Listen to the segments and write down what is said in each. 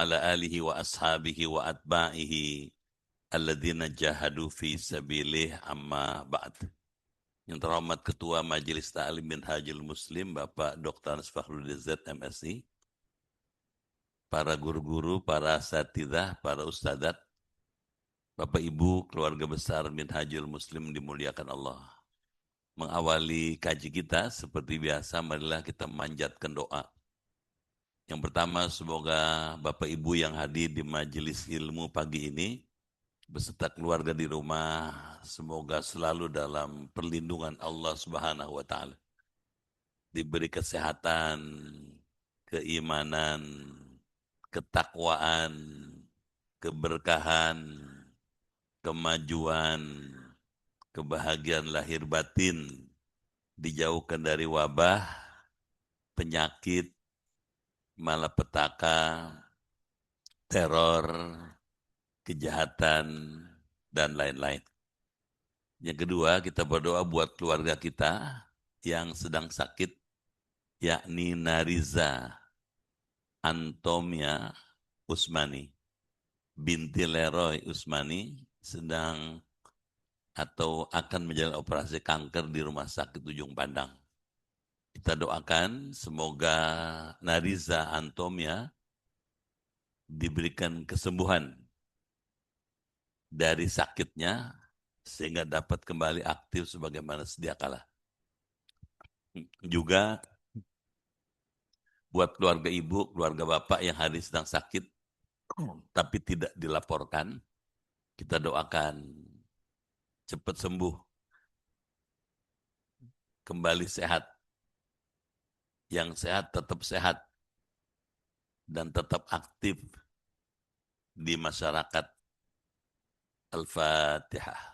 ala alihi wa ashabihi wa atba'ihi alladzina jahadu fi sabilih amma ba'd. Yang terhormat Ketua Majelis Ta'lim Minhajul Muslim Bapak Dr. Fakhruddin Z MSI, para guru-guru, para asatidzah, para ustadzat, Bapak Ibu, keluarga besar Minhajul Muslim dimuliakan Allah. Mengawali kaji kita seperti biasa, marilah kita memanjatkan doa. Yang pertama, semoga Bapak Ibu yang hadir di majelis ilmu pagi ini beserta keluarga di rumah, semoga selalu dalam perlindungan Allah Subhanahu wa taala. Diberi kesehatan, keimanan, ketakwaan, keberkahan, kemajuan, kebahagiaan lahir batin, dijauhkan dari wabah, penyakit, malapetaka, teror, kejahatan, dan lain-lain. Yang kedua, kita berdoa buat keluarga kita yang sedang sakit, yakni Nariza Antomia Usmani binti Leroy Usmani sedang atau akan menjalani operasi kanker di Rumah Sakit Ujung Pandang. Kita doakan semoga Nariza Antomia diberikan kesembuhan dari sakitnya sehingga dapat kembali aktif sebagaimana sedia kala. Juga buat keluarga ibu, keluarga bapak yang hari sedang sakit tapi tidak dilaporkan, kita doakan cepat sembuh, kembali sehat. Yang sehat tetap sehat dan tetap aktif di masyarakat. Al-Fatihah.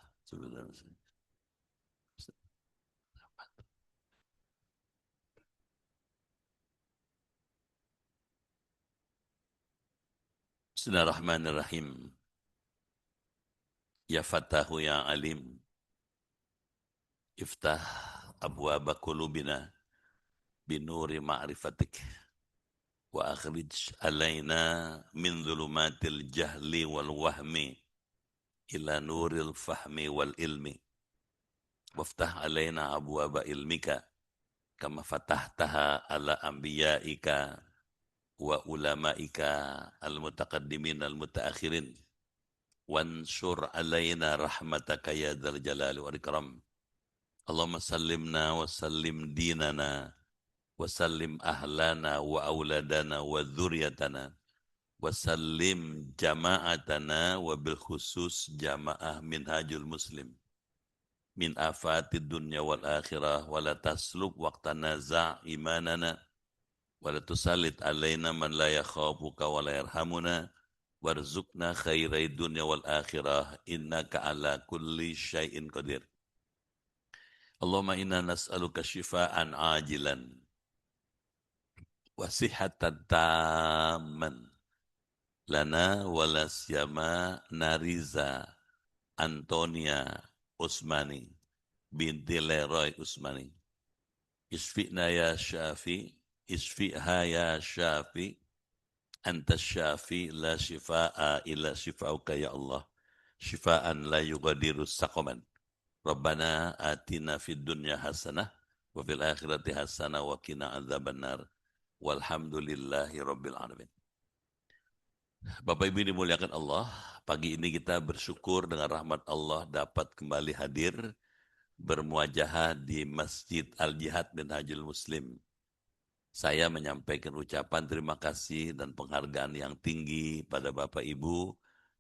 Bismillahirrahmanirrahim. Ya Fatahu ya Alim, iftah abwaba qulubina binuri ma'rifatik wa akhrij alaina min dhulumatil jahli wal wahmi ila nuril fahmi wal ilmi waftah alaina abwaba ilmika kama fatahtaha ala anbiyaika wa ulamaika al-mutaqaddimin al-mutaakhirin wansur alaina rahmataka ya dzal jalali wal ikram. Allahumma sallimna wa sallim dinana wa sallim ahlana wa auladana wa dzurriyyatana wa sallim jama'atana wa bil khusus jama'ah minhajul muslim min afatid dunya wal akhirah wa la tasluk waqtana za' imanana wa la tusallit alaina man la yakhafuka wa la yarhamuna warzuqna khairai dunya wal akhirah innaka ala kulli syai'in qadir. Allahumma inna nas'aluka syifaan ajilan wa sihhatan tamman lana wala siyama Nariza Antonia Usmani binti Leroy Usmani. Isfi'na ya Syafi, isfi'ha ya Syafi, anta syafi la shifa'a illa shifa'uka ya Allah. Shifa'an la yugadiru saqaman. Rabbana atina fid dunya hasanah wa fil akhirati hasanah wa qina adzabannar. Walhamdulillahi rabbil alamin. Bapak Ibu dimuliakan Allah, pagi ini kita bersyukur dengan rahmat Allah dapat kembali hadir bermuajahah di Masjid Al-Jihad Minhajul Muslim. Saya menyampaikan ucapan terima kasih dan penghargaan yang tinggi pada Bapak Ibu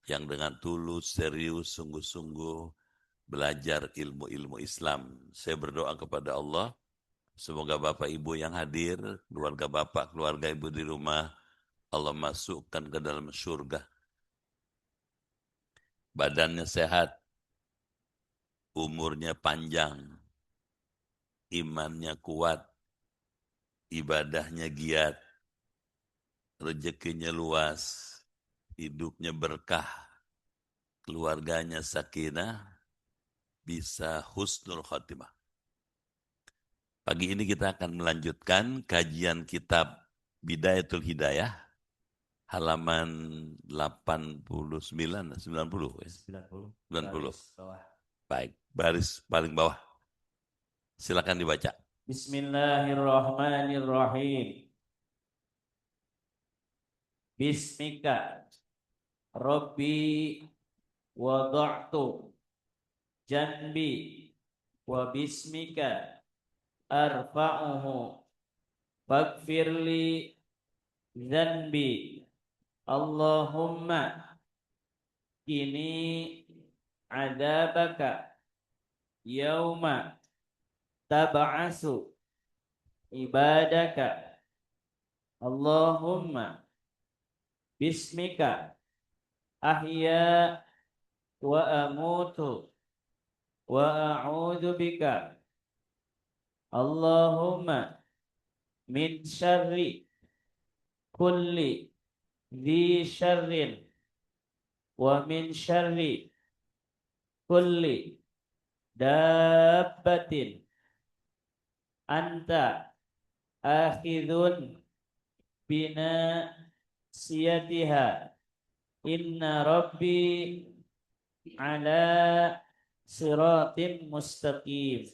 yang dengan tulus, serius, sungguh-sungguh belajar ilmu-ilmu Islam. Saya berdoa kepada Allah, semoga Bapak Ibu yang hadir, keluarga Bapak, keluarga Ibu di rumah, Allah masukkan ke dalam surga. Badannya sehat, umurnya panjang, imannya kuat, ibadahnya giat, rezekinya luas, hidupnya berkah, keluarganya sakinah, bisa husnul khotimah. Pagi ini kita akan melanjutkan kajian kitab Bidayatul Hidayah halaman 89, 90 ya? 90. Baik, baris paling bawah. Silakan dibaca. Bismillahirrahmanirrahim. Bismika Rabbi wada'tu janbi wa bismika arfa'uhu faghfirli dzanbi Allahumma ini adabaka yauma tab'asu ibadaka Allahumma bismika ahya wa amutu wa a'udzu bika Allahumma min syarri kulli dzi syarrin wa min syarri kulli dabbatin anta akhidhun bina siyatiha inna rabbi ala siratim mustaqim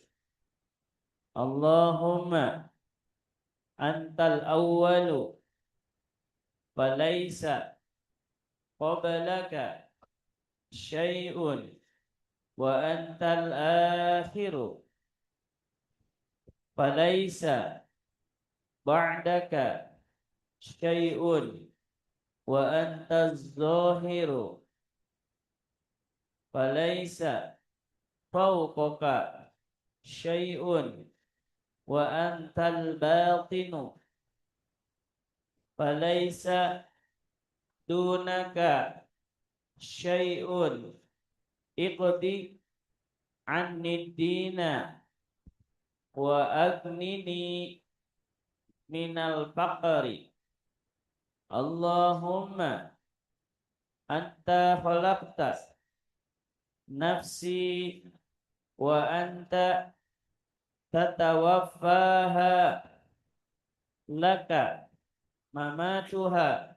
Allahumma antal awwalu falaysa qablaka syai'un wa antal akhiru falaysa ba'daka syai'un wa antaz zahiru falaysa fawqaka syai'un wa antal batinu falaysa dunaka syai'un iqdi anni dina wa agnini minal faqri Allahumma anta khalaqta nafsi wa anta tatawaffaha laka mamatuha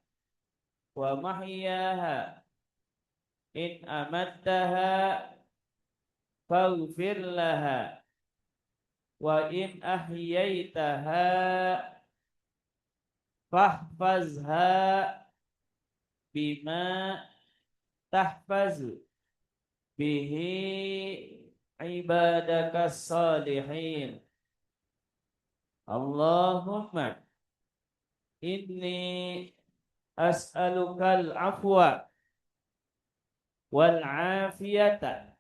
wa mahyaha in amattaha faghfir laha wa in ahyaitaha fahfazha bima tahfazu bihi ibadakas salihin Allahumma inni as'alukal afwa wal afiyata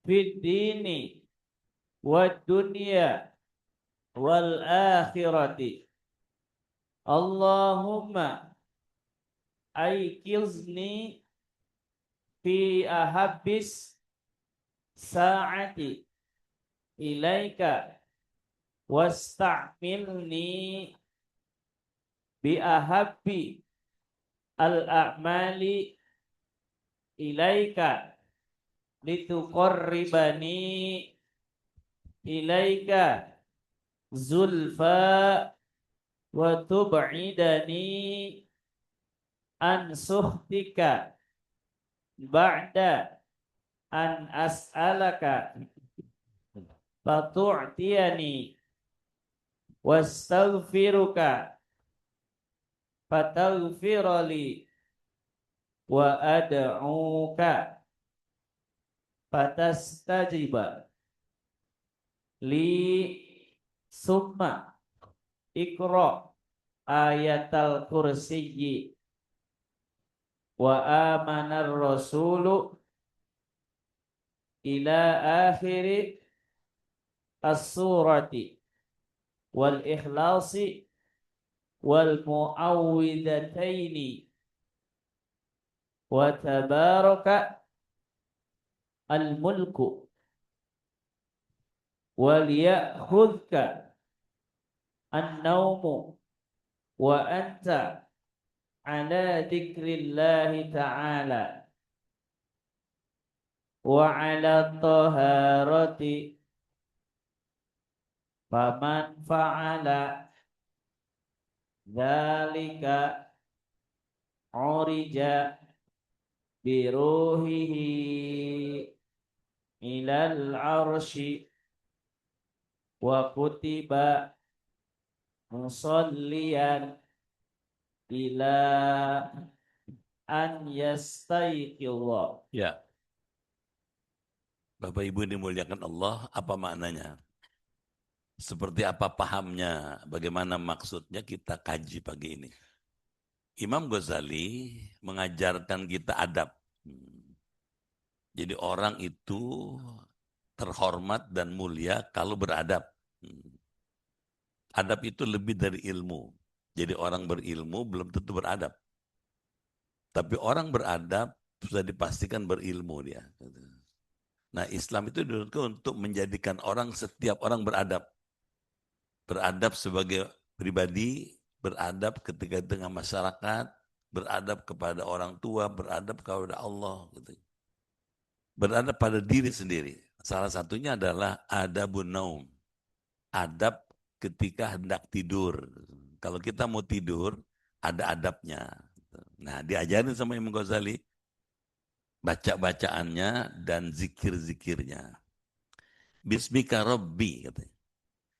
fid dini wad dunya wal akhirati Allahumma aikizni fi ahabbis sa'ati ilaika wasta'milni bi ahabbi al-a'mali ilaika lituqarribani ilaika zulfa wa tub'idani an suhtika ba'da an as'alaka fatu'tiyani wastaghfiruka fataghfirali wa ad'uka fatastajiba li summa ikra ayatal kursiyyi wa amanar rasulu ila akhiri as-surati wal ikhlasi wal mu'awwidataini wa tabaraka al mulku wal ya'khudhka an-nawmu wa anta ala dzikrillahi ta'ala wa ala taharati faman fa'ala dzalika urija biruhihi ilal arshi wa kutiba musalliyan ila an yastayqidha. Ya, Bapak Ibu dimuliakan Allah, apa maknanya? Seperti apa pahamnya? Bagaimana maksudnya kita kaji pagi ini? Imam Ghazali mengajarkan kita adab. Jadi orang itu terhormat dan mulia kalau beradab. Adab itu lebih dari ilmu. Jadi orang berilmu belum tentu beradab. Tapi orang beradab sudah dipastikan berilmu dia. Nah, Islam itu dituntut untuk menjadikan orang, setiap orang beradab. Beradab sebagai pribadi, beradab ketika dengan masyarakat, beradab kepada orang tua, beradab kepada Allah. Gitu. Beradab pada diri sendiri. Salah satunya adalah adabun naum. Adab ketika hendak tidur. Kalau kita mau tidur, ada adabnya. Nah, diajarin sama Imam Ghazali, baca-bacaannya dan zikir-zikirnya. Bismika Rabbi, katanya.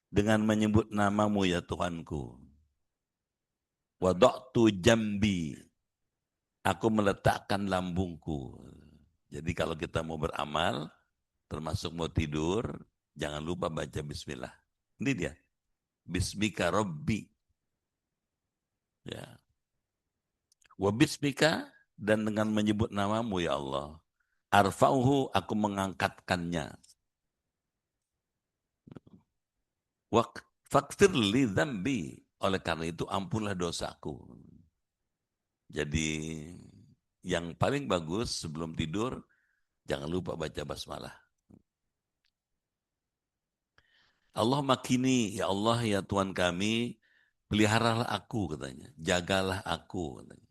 Dengan menyebut namamu ya Tuhanku. Wada'tu jambi. Aku meletakkan lambungku. Jadi kalau kita mau beramal, termasuk mau tidur, jangan lupa baca bismillah. Ini dia. Bismika Rabbi. Ya. Wa bismika, dan dengan menyebut namamu ya Allah. Arfa'uhu, aku mengangkatkannya. Fakfir li dzambi, oleh karena itu ampunlah dosaku. Jadi yang paling bagus sebelum tidur, jangan lupa baca basmalah. Allah makini, ya Allah ya Tuhan kami, peliharalah aku, katanya. Jagalah aku, katanya.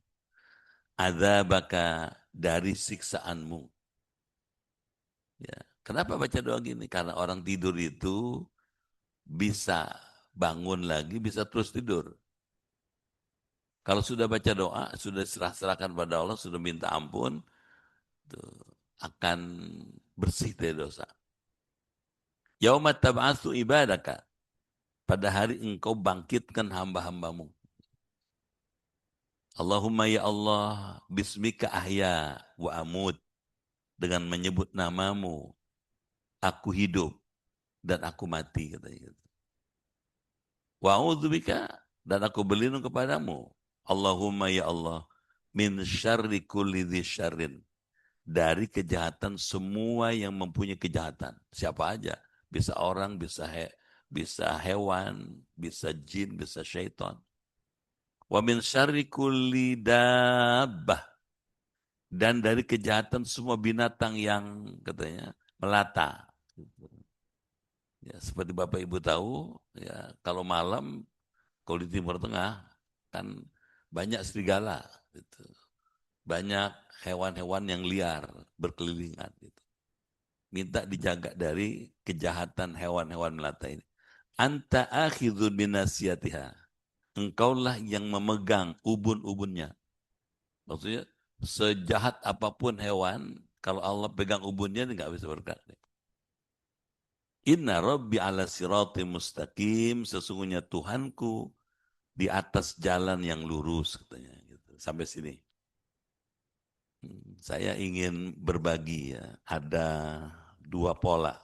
Adzabaka, dari siksaanmu. Ya. Kenapa baca doa gini? Karena orang tidur itu bisa bangun lagi, bisa terus tidur. Kalau sudah baca doa, sudah serahkan pada Allah, sudah minta ampun, tuh, akan bersih dari dosa. Yaumat tab'atsu ibadaka, pada hari engkau bangkitkan hamba-hambamu. Allahumma ya Allah, bismika ahya wa amut, dengan menyebut namamu, aku hidup dan aku mati, katanya. Wa a'udzubika, dan aku berlindung kepadamu. Allahumma ya Allah, min syarri kulli dzi syarrin, dari kejahatan semua yang mempunyai kejahatan. Siapa aja, bisa orang, bisa hewan, bisa jin, bisa syaitan. Wa min syarri kulli dabbah, dan dari kejahatan semua binatang yang katanya melata. Ya, seperti Bapak Ibu tahu, ya kalau malam, kalau di Timur Tengah kan banyak serigala, gitu. Banyak hewan-hewan yang liar berkelilingan. Gitu. Minta dijaga dari kejahatan hewan-hewan melata ini. Anta akhidun binasiyatiha. Engkaulah yang memegang ubun-ubunnya. Maksudnya sejahat apapun hewan, kalau Allah pegang ubunnya, dia nggak bisa bergerak. Inna Rabbi ala sirati mustaqim, sesungguhnya Tuhanku di atas jalan yang lurus, katanya. Gitu. Sampai sini. Saya ingin berbagi ya, ada dua pola.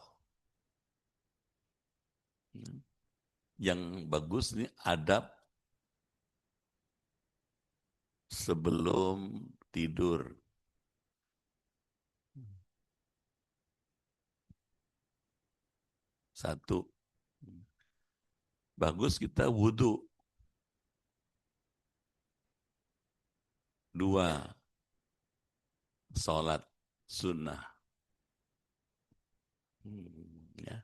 Yang bagus nih adab sebelum tidur. Satu, bagus kita wudhu. Dua, sholat sunnah. Ya.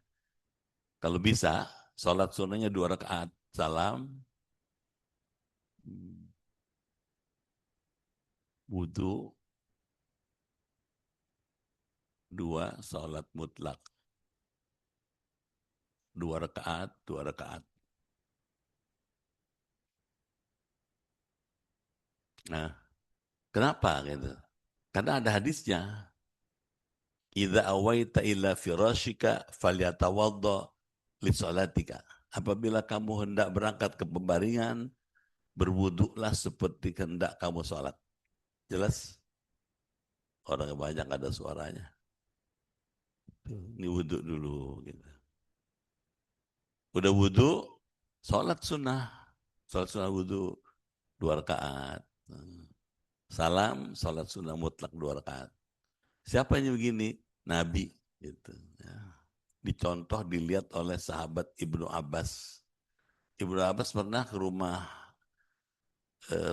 Kalau bisa, sholat sunnahnya 2 rakaat. Salam, wudhu, dua, sholat mutlak. 2 rakaat, 2 rakaat. Nah, Kenapa gitu? Karena ada hadisnya. Idza awaita ila firashika falyatawadda li sholatika. Apabila kamu hendak berangkat ke pembaringan, berwuduklah seperti hendak kamu sholat. Jelas? Orang banyak ada suaranya. Ini wuduk dulu. Gitu. Udah wuduk, sholat sunnah. Sholat sunnah wuduk 2 rakaat. Salam, sholat sunnah mutlak 2 rakaat. Siapa yang begini? Nabi. Gitu. Ya. Dicontoh, dilihat oleh sahabat Ibnu Abbas. Ibnu Abbas pernah ke rumah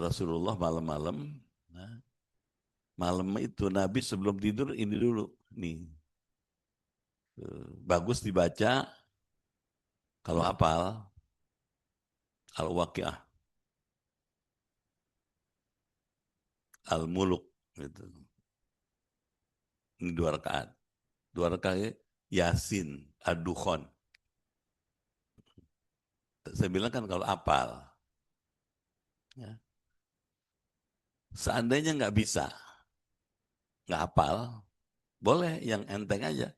Rasulullah malam-malam. Nah, malam itu Nabi sebelum tidur ini dulu. Nih, bagus dibaca kalau hafal Al-Waqiah, Al-Muluk. Gitu. Ini 2 rakaat. 2 rakaat Yasin, Ad-Dukhan. Saya bilang kan kalau hafal. Ya. Seandainya nggak bisa, nggak hafal, boleh yang enteng aja.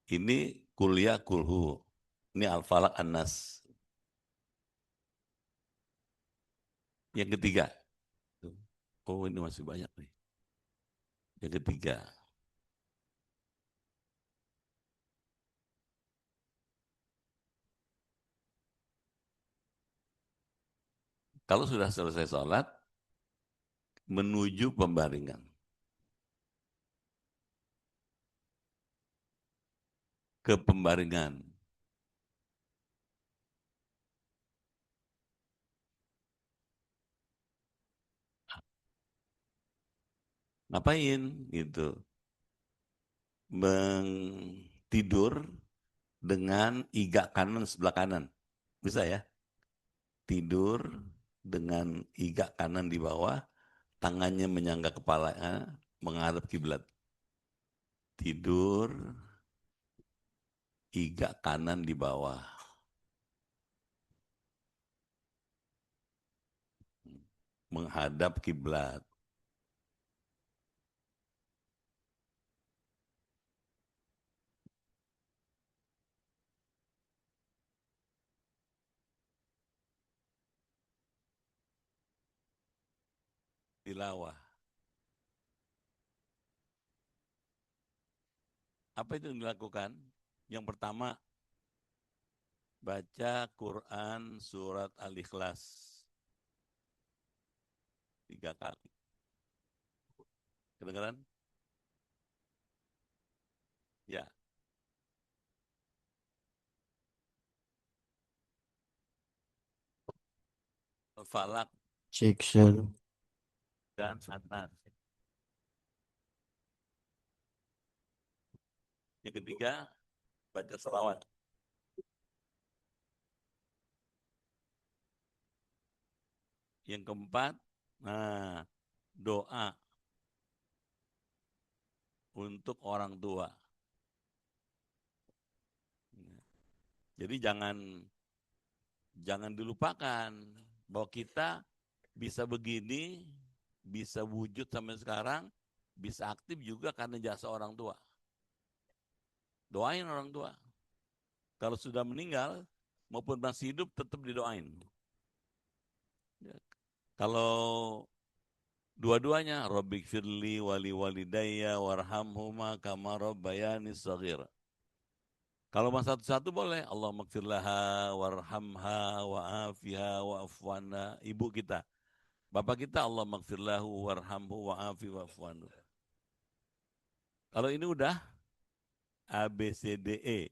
Ini kuliah kulhu. Ini Al-Falaq An-Nas. Yang ketiga. Oh ini masih banyak nih. Yang ketiga. Kalau sudah selesai sholat, menuju pembaringan. Ke pembaringan. Ngapain gitu? Tidur dengan iga kanan sebelah kanan. Bisa ya? Tidur dengan iga kanan di bawah, tangannya menyangga kepalanya, menghadap kiblat. Tidur, iga kanan di bawah. Menghadap kiblat. Tilawah. Apa itu yang dilakukan? Yang pertama, baca Quran surat Al-Ikhlas 3 kali. Kedengaran? Ya. Al-Falaq Cek sound. dan Anas. Yang ketiga, baca selawat. Yang keempat, nah, doa untuk orang tua. Jadi jangan dilupakan bahwa kita bisa begini, bisa wujud sampai sekarang, bisa aktif juga karena jasa orang tua. Doain orang tua. Kalau sudah meninggal maupun masih hidup tetap didoain. Ya. Kalau dua-duanya, Rabbik firli wali walidayya warhamhuma kama rabbayani shaghir. Kalau masa satu-satu boleh, Allah magfirlaha warhamha wa'afiha wa'afwana. Ibu kita. Bapak kita Allah magfirlahu warhamhu wa'afi wa'afwanu. Kalau ini udah A, B, C, D, E.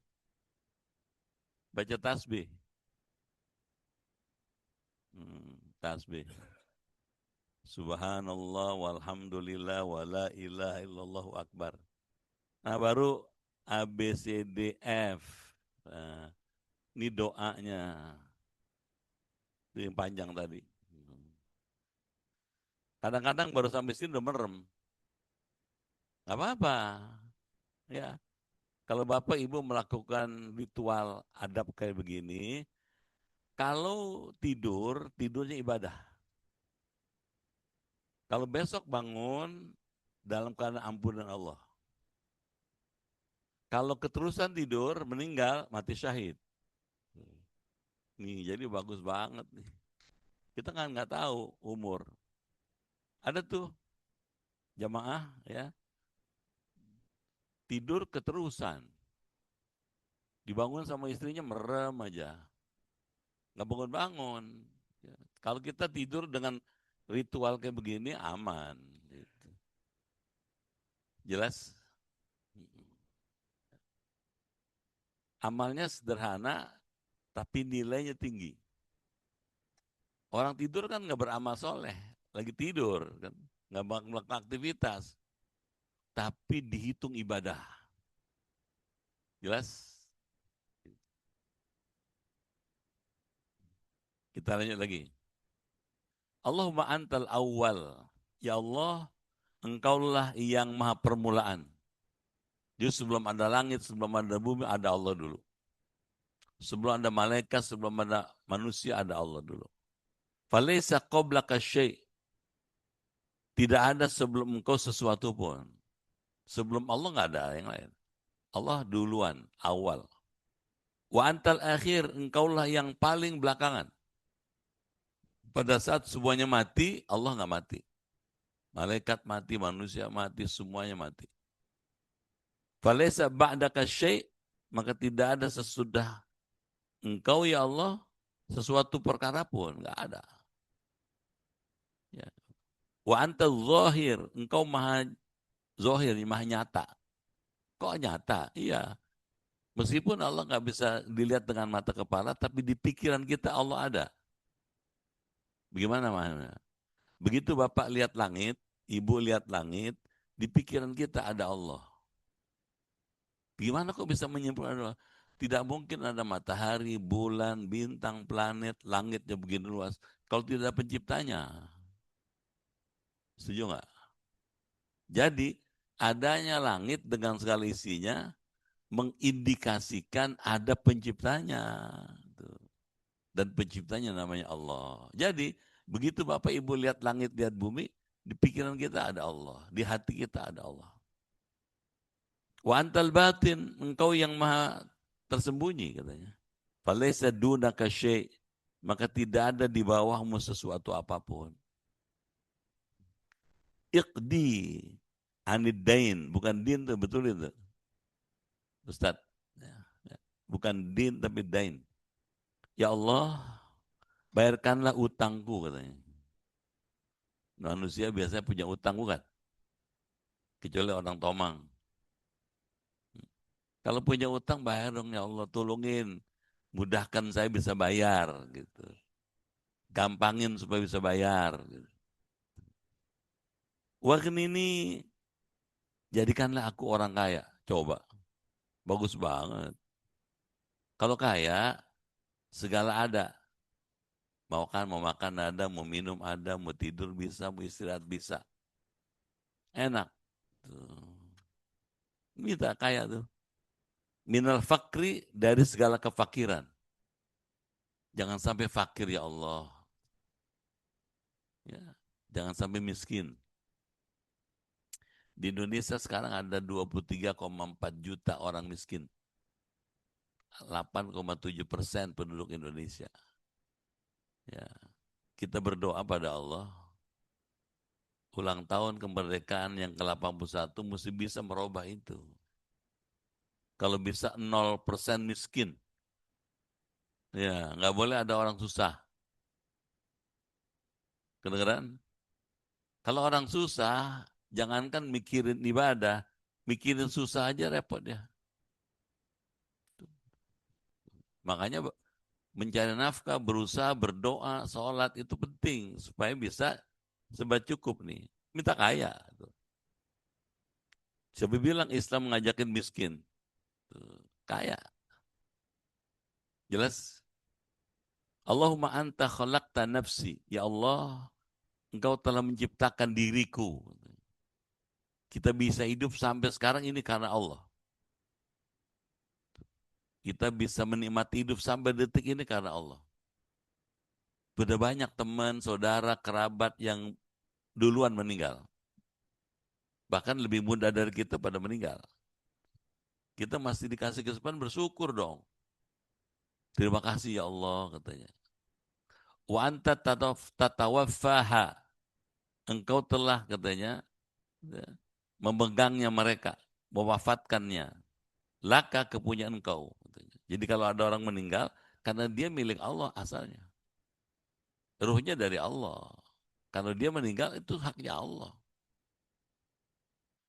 Baca tasbih. Tasbih. Subhanallah walhamdulillah wa la ilaha illallah akbar. Nah baru A, B, C, D, F. Nah, ini doanya. Itu yang panjang tadi. Kadang-kadang baru sampai sini udah merem. Gak apa-apa. Ya, kalau Bapak Ibu melakukan ritual adab kayak begini, kalau tidur, tidurnya ibadah. Kalau besok bangun dalam keadaan ampunan Allah. Kalau keterusan tidur, meninggal, mati syahid. Nih, jadi bagus banget nih. Kita kan nggak tahu umur. Ada tuh jamaah ya tidur keterusan, dibangun sama istrinya merem aja, nggak bangun-bangun. Ya. Kalau kita tidur dengan ritual kayak begini aman. Gitu. Jelas? Amalnya sederhana, tapi nilainya tinggi. Orang tidur kan nggak beramal soleh, lagi tidur kan, nggak melakukan aktivitas, tapi dihitung ibadah. Jelas? Kita lanjut lagi. Allahumma antal awal. Ya Allah, engkaulah yang maha permulaan. Jadi sebelum ada langit, sebelum ada bumi, ada Allah dulu. Sebelum ada malaikat, sebelum ada manusia, ada Allah dulu. Falaysa qablaka syai'. Tidak ada sebelum engkau sesuatu pun. Sebelum Allah nggak ada yang lain. Allah duluan, awal. Wa antal akhir, engkaulah yang paling belakangan. Pada saat semuanya mati, Allah nggak mati. Malaikat mati, manusia mati, semuanya mati. Falaysa ba'daka syai', maka tidak ada sesudah engkau ya Allah sesuatu perkara pun nggak ada. Ya. Wa anta zahir, engkau maha zahir, maha nyata. Kok nyata? Iya. Meskipun Allah nggak bisa dilihat dengan mata kepala, tapi di pikiran kita Allah ada. Bagaimana maknanya? Begitu Bapak lihat langit, Ibu lihat langit, di pikiran kita ada Allah. Gimana kok bisa menyimpulkan Allah? Tidak mungkin ada matahari, bulan, bintang, planet, langitnya begini luas. Kalau tidak ada penciptanya. Setuju nggak? Jadi adanya langit dengan segala isinya mengindikasikan ada penciptanya. Dan penciptanya namanya Allah. Jadi begitu Bapak Ibu lihat langit, lihat bumi, di pikiran kita ada Allah. Di hati kita ada Allah. Wa antal batin, engkau yang maha tersembunyi katanya. Falaysa dunaka syai', maka tidak ada di bawahmu sesuatu apapun. Iqdi anidain, bukan din itu, betul itu. Ustaz. Ya, ya. Bukan din tapi dain. Ya Allah, bayarkanlah utangku katanya. Manusia biasanya punya utang bukan? Kecuali orang tomang. Kalau punya utang bayar dong ya Allah, tolongin. Mudahkan saya bisa bayar gitu. Gampangin supaya bisa bayar. Gitu. Ini jadikanlah aku orang kaya. Coba. Bagus banget. Kalau kaya, segala ada. Mau makan ada, mau minum ada, mau tidur bisa, mau istirahat bisa. Enak. Tuh. Minta kaya tuh. Minal fakri, dari segala kefakiran. Jangan sampai fakir ya Allah. Ya. Jangan sampai miskin. Di Indonesia sekarang ada 23,4 juta orang miskin. 8,7% penduduk Indonesia. Ya. Kita berdoa pada Allah. Ulang tahun kemerdekaan yang ke-81 mesti bisa merubah itu. Kalau bisa 0% miskin. Ya, nggak boleh ada orang susah. Kedengeran? Kalau orang susah, jangankan mikirin ibadah, mikirin susah aja repot ya. Makanya mencari nafkah, berusaha, berdoa, sholat itu penting supaya bisa sebab cukup nih. Minta kaya. Siapa bilang Islam mengajakin miskin? Kaya. Jelas? Allahumma anta khalaqta nafsi. Ya Allah, engkau telah menciptakan diriku. Kita bisa hidup sampai sekarang ini karena Allah. Kita bisa menikmati hidup sampai detik ini karena Allah. Sudah banyak teman, saudara, kerabat yang duluan meninggal. Bahkan lebih muda dari kita pada meninggal. Kita masih dikasih kesempatan bersyukur dong. Terima kasih ya Allah katanya. Wa anta tatawaffaha. Engkau telah katanya ya, memegangnya mereka, mewafatkannya. Laka kepunyaan engkau. Katanya. Jadi kalau ada orang meninggal, karena dia milik Allah asalnya. Ruhnya dari Allah. Kalau dia meninggal itu haknya Allah.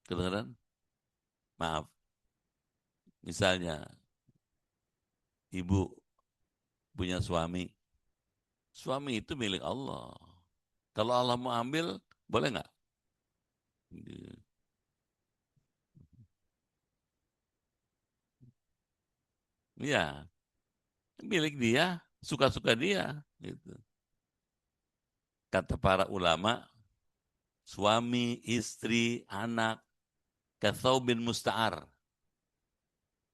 Kedengaran? Maaf. Misalnya ibu punya suami. Suami itu milik Allah. Kalau Allah mau ambil, boleh nggak? Iya, milik dia, suka-suka dia. Gitu. Kata para ulama, suami, istri, anak, kathaubin musta'ar.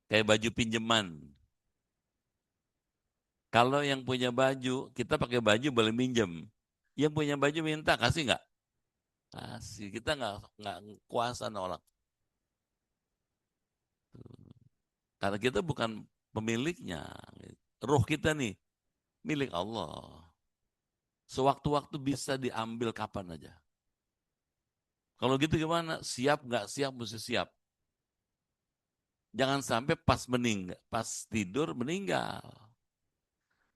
Kayak baju pinjaman. Kalau yang punya baju, kita pakai baju boleh minjem. Yang punya baju minta, kasih nggak? Kasih. Kita nggak kuasa nolak. Karena kita bukan pemiliknya. Ruh kita nih, milik Allah. Sewaktu-waktu bisa diambil kapan aja. Kalau gitu gimana? Siap nggak siap, mesti siap. Jangan sampai pas meninggal, pas tidur meninggal.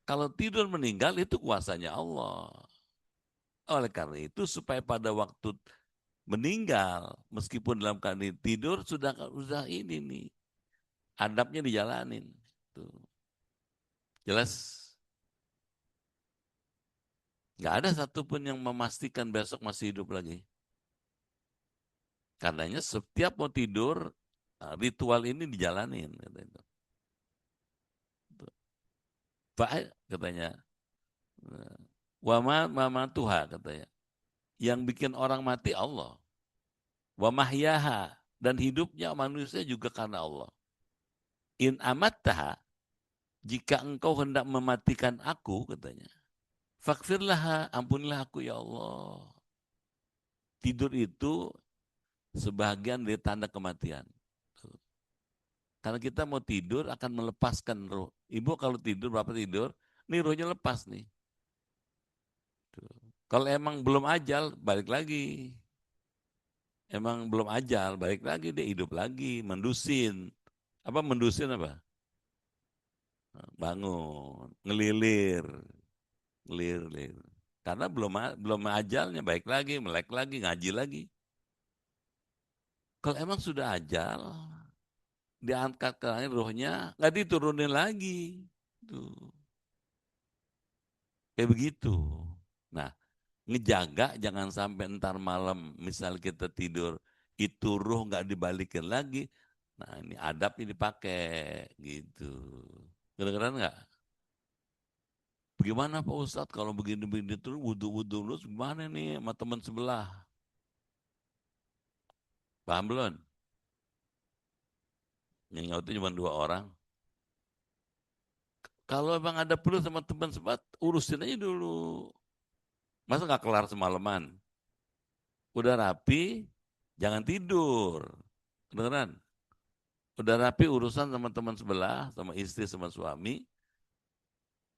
Kalau tidur meninggal itu kuasanya Allah. Oleh karena itu supaya pada waktu meninggal, meskipun dalam keadaan tidur sudah ini nih, adabnya dijalanin. Tuh. Jelas? Nggak ada satupun yang memastikan besok masih hidup lagi. Karenanya setiap mau tidur, ritual ini dijalanin. Pak katanya, wama mama tuha katanya. Yang bikin orang mati Allah. Wa mahyaha, dan hidupnya manusia juga karena Allah. In amattaha, jika engkau hendak mematikan aku katanya. Fakfirlah, ampunilah aku ya Allah. Tidur itu sebagian dari tanda kematian. Karena kita mau tidur akan melepaskan roh. Ibu kalau tidur, bapak tidur, nih rohnya lepas nih. Kalau emang belum ajal, balik lagi. Emang belum ajal, balik lagi dia hidup lagi, mendusin. Apa mendusin apa? Bangun, ngelilir, ngelilir. Karena belum ajalnya, baik lagi, melek lagi, ngaji lagi. Kalau emang sudah ajal, diangkat ke langit rohnya, nggak diturunin lagi. Tuh. Kayak begitu. Nah, ngejaga jangan sampai ntar malam, misal kita tidur, itu ruh nggak dibalikin lagi. Nah, ini adab ini dipakai gitu. Kedengeran nggak? Bagaimana Pak Ustadz kalau begini-begini terus wudhu-wudhu terus gimana nih sama teman sebelah? Paham belum? Yang nyaut itu cuma 2 orang. Kalau emang ada perlu sama teman sebelah, urusin aja dulu. Masa nggak kelar semalaman? Udah rapi, jangan tidur. Kedengeran? Udah rapi urusan sama teman sebelah, sama istri, sama suami.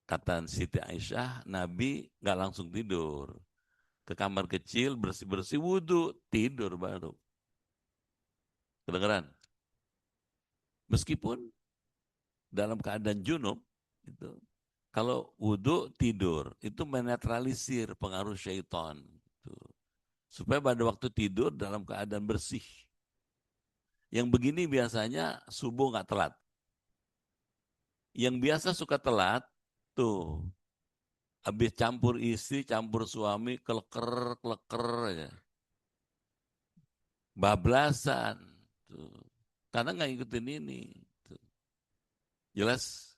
Kata Siti Aisyah, Nabi nggak langsung tidur. Ke kamar kecil, bersih-bersih wudhu, tidur baru. Kedengeran? Meskipun dalam keadaan junub, itu, kalau wudhu tidur, itu menetralisir pengaruh syaitan. Gitu. Supaya pada waktu tidur dalam keadaan bersih. Yang begini biasanya subuh nggak telat. Yang biasa suka telat, tuh, habis campur istri, campur suami, keleker, keleker aja. Bablasan. Tuh. Karena nggak ngikutin ini. Tuh. Jelas?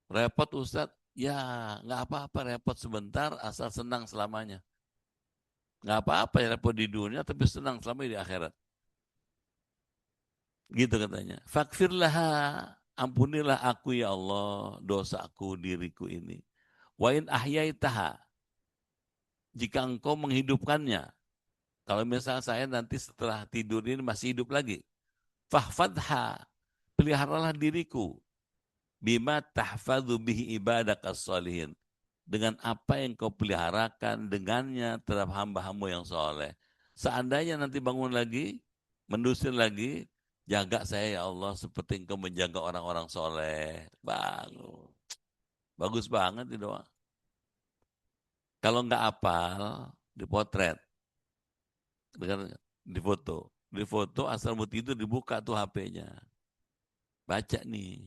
Repot Ustadz? Ya nggak apa-apa repot sebentar asal senang selamanya. Nggak apa-apa ya repot di dunia tapi senang selamanya di akhirat. Gitu katanya. Fakfirlah, ampunilah aku ya Allah dosaku diriku ini. Wa in ahyaitaha, jika engkau menghidupkannya. Kalau misalnya saya nanti setelah tidur ini masih hidup lagi. Fahfadha, peliharalah diriku. Bima tahfadhu bihi ibadak as-salihin. Dengan apa yang kau peliharakan dengannya terhadap hamba-hamba yang soleh. Seandainya nanti bangun lagi, mendusir lagi, jaga saya ya Allah seperti engkau menjaga orang-orang soleh. Bangun. Bagus banget itu doa. Kalau nggak hafal, dipotret. Difoto. Difoto asal mau tidur dibuka tuh HP-nya. Baca nih.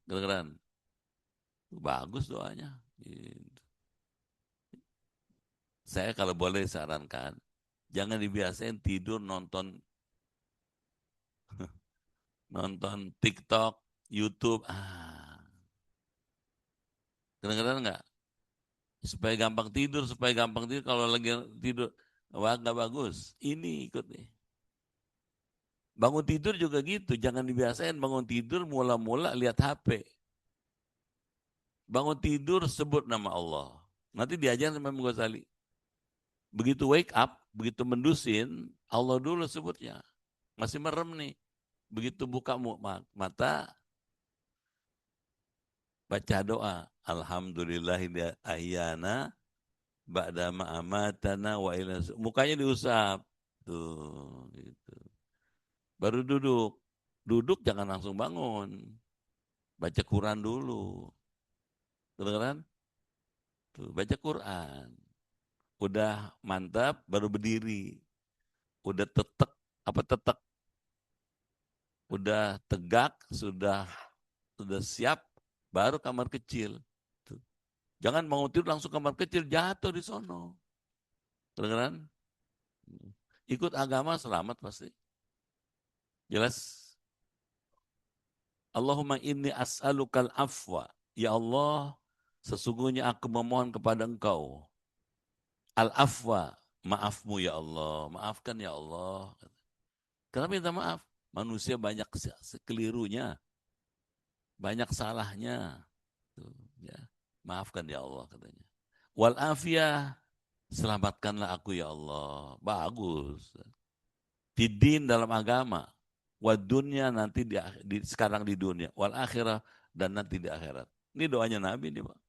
Keren. Bagus doanya. Saya kalau boleh sarankan, jangan dibiasain tidur nonton nonton TikTok, YouTube. Kadang-kadang nggak. Supaya gampang tidur. Kalau lagi tidur, wah nggak bagus. Ini ikut nih. Bangun tidur juga gitu. Jangan dibiasain bangun tidur mula-mula lihat HP. Bangun tidur sebut nama Allah. Nanti diajar sama Imam Ghazali. Begitu wake up, begitu mendusin, Allah dulu sebutnya. Masih merem nih. Begitu buka mata, baca doa. Alhamdulillah ahyana ba'da ma'amatana wa ila. Mukanya diusap. Tuh, gitu. Baru duduk. Duduk jangan langsung bangun. Baca Quran dulu. Kedengeran? Tuh, baca Quran. Udah mantap, baru berdiri. Udah tetek, udah tegak, sudah siap, baru kamar kecil. Tuh. Jangan mau tidur langsung kamar kecil, jatuh di sono. Kedengeran? Ikut agama selamat pasti. Jelas? Allahumma inni as'alukal afwa. Ya Allah, sesungguhnya aku memohon kepada engkau. Al-afwa, maafmu ya Allah. Maafkan ya Allah. Kenapa minta maaf? Manusia banyak kelirunya, banyak salahnya. Tuh, ya. Maafkan ya Allah katanya. Wal afiyah, selamatkanlah aku ya Allah. Bagus. Tidin dalam agama. Wad dunya nanti sekarang di dunia. Wal akhirah dan nanti di akhirat. Ini doanya Nabi nih Pak.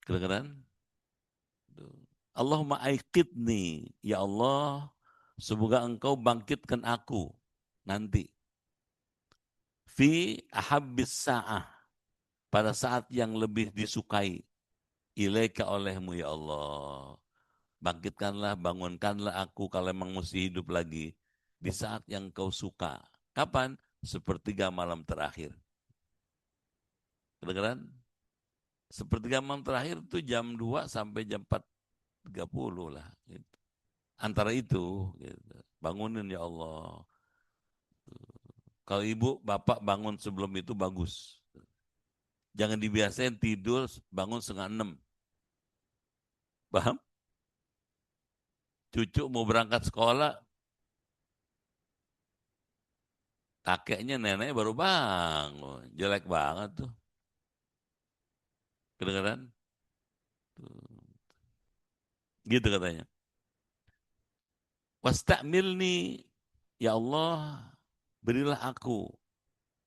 Kedengeran? Allahumma aiqidni. Ya Allah, semoga engkau bangkitkan aku nanti. Fi ahabbis sa'ah. Pada saat yang lebih disukai. Ilaika olehmu ya Allah. Bangkitkanlah, bangunkanlah aku kalau memang mesti hidup lagi. Di saat yang kau suka. Kapan? Sepertiga malam terakhir. Kedengeran? Sepertiga malam terakhir itu jam 2 sampai jam 4:30 lah. Gitu. Antara itu, gitu. Bangunin ya Allah. Kalau ibu, bapak bangun sebelum itu bagus. Jangan dibiasain tidur bangun 5:30. Paham? Cucu mau berangkat sekolah, kakeknya neneknya baru bangun. Jelek banget tuh. Kedengeran? Gitu katanya. Wastakmilni, ya Allah, berilah aku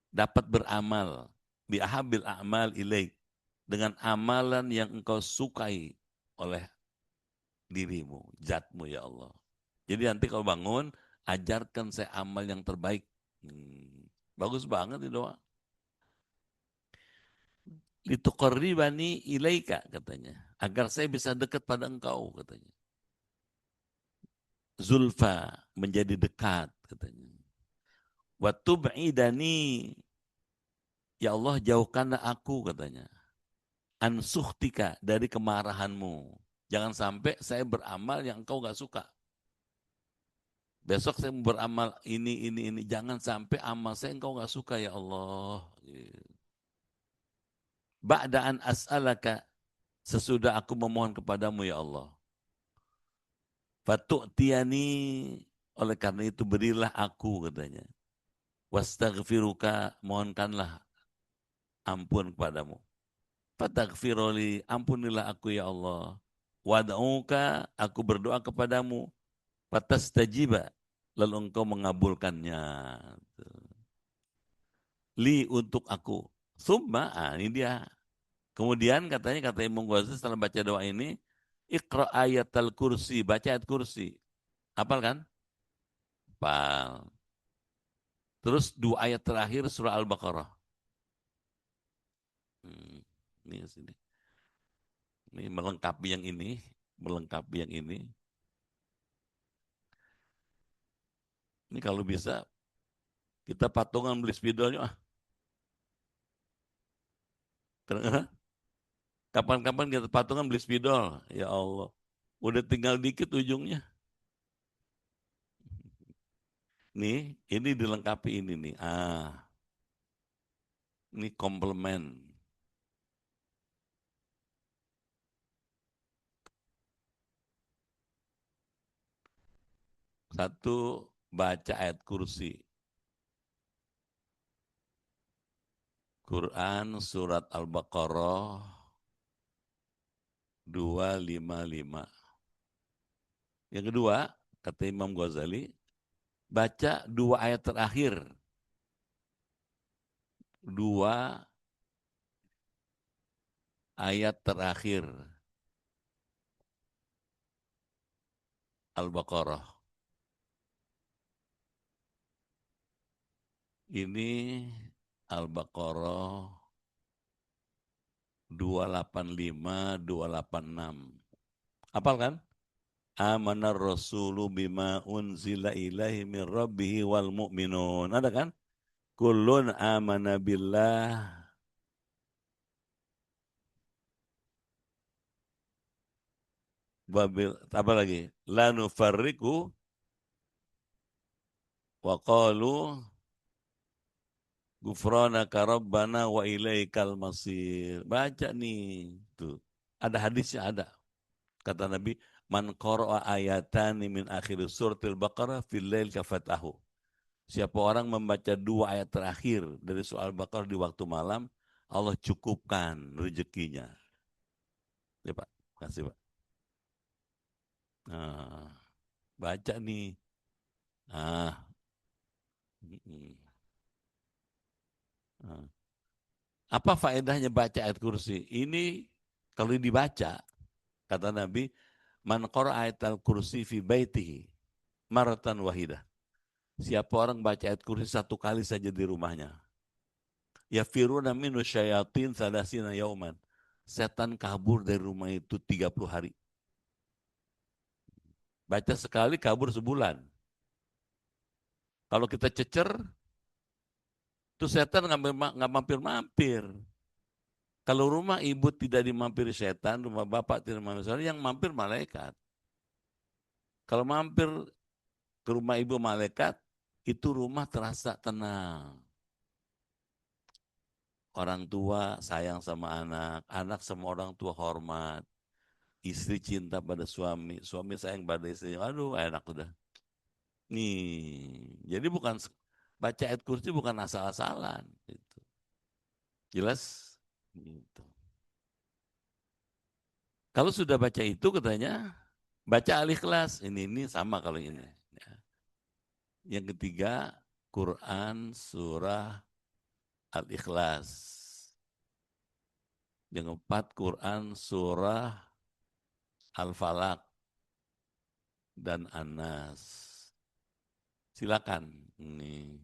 dapat beramal biahabil a'mal ilaik, dengan amalan yang engkau sukai oleh dirimu, zatmu ya Allah. Jadi nanti kalau bangun, ajarkan saya amal yang terbaik. Bagus banget ini doa. Lituqarribani ilaika katanya, agar saya bisa dekat pada engkau katanya. Zulfa, menjadi dekat katanya. Wa tub'idani, ya Allah jauhkanlah aku katanya. An suhtika, dari kemarahanmu. Jangan sampai saya beramal yang engkau gak suka. Besok saya beramal ini. Jangan sampai amal saya engkau gak suka ya Allah. Ba'daan as'alaka, sesudah aku memohon kepadamu ya Allah. Fatu'tiyani, oleh karena itu berilah aku katanya. Wastaghfiruka, mohonkanlah ampun kepadamu. Fataghfiroli, ampunilah aku ya Allah. wad'uka, aku berdoa kepadamu, fatastajiba, lalu engkau mengabulkannya. Li, untuk aku. Summa, ini dia. Kemudian katanya, kata Imam Ghazali setelah baca doa ini, Iqra ayat al-kursi, baca ayat kursi. Hafal kan? Hafal. Terus 2 ayat terakhir surah Al-Baqarah. Hmm, ini sini. Ini melengkapi yang ini, melengkapi yang ini. Ini kalau bisa kita patungan beli spidolnya. Kapan-kapan kita patungan beli spidol. Ya Allah. Udah tinggal dikit ujungnya. Nih, ini dilengkapi ini nih. Ini komplement. Satu, baca ayat kursi. Quran surat Al-Baqarah 255. Yang kedua, kata Imam Ghazali, baca 2 ayat terakhir. 2 ayat terakhir Al-Baqarah. Ini Al-Baqarah 285, 286. Apal kan? Amanar rasulu bima unzila ilaihi min rabbihi wal mu'minun. Ada kan? Kullun amana billah. Apa lagi? La nufarriku wa qalu gufranaka rabbana wa ilaikal masir. Baca nih. Tuh. Ada hadisnya ada. Kata Nabi, man qara'a ayatani min akhir suratil Baqarah fil lail kafatahu. Siapa orang membaca 2 ayat terakhir dari surah Al-Baqarah di waktu malam, Allah cukupkan rezekinya. Ya Pak, kasih Pak. Nah, baca nih. Ah, nah. Apa faedahnya baca ayat kursi? Ini kalau dibaca, kata Nabi, man qara ayat al-kursi fi baitihi maratan wahidah. Siapa orang baca ayat kursi 1 kali saja di rumahnya. Ya firuna minu syayatin salasina yauman. Setan kabur dari rumah itu 30 hari. Baca sekali kabur sebulan. Kalau kita cecer, tuh setan nggak mampir-mampir. Kalau rumah ibu tidak dimampiri setan, rumah bapak tidak mampir setan, yang mampir malaikat. Kalau mampir ke rumah ibu malaikat, itu rumah terasa tenang. Orang tua sayang sama anak, anak sama orang tua hormat, istri cinta pada suami, suami sayang pada istri. Aduh, enak udah. Nih, jadi bukan baca ayat kursi bukan asal-asalan. Gitu. Jelas? Gitu. Kalau sudah baca itu katanya baca Al-Ikhlas. Ini sama kalau ini. Ya. Yang ketiga Quran surah Al-Ikhlas. Yang keempat Quran surah Al-Falaq dan An-Nas. Silakan. Ini.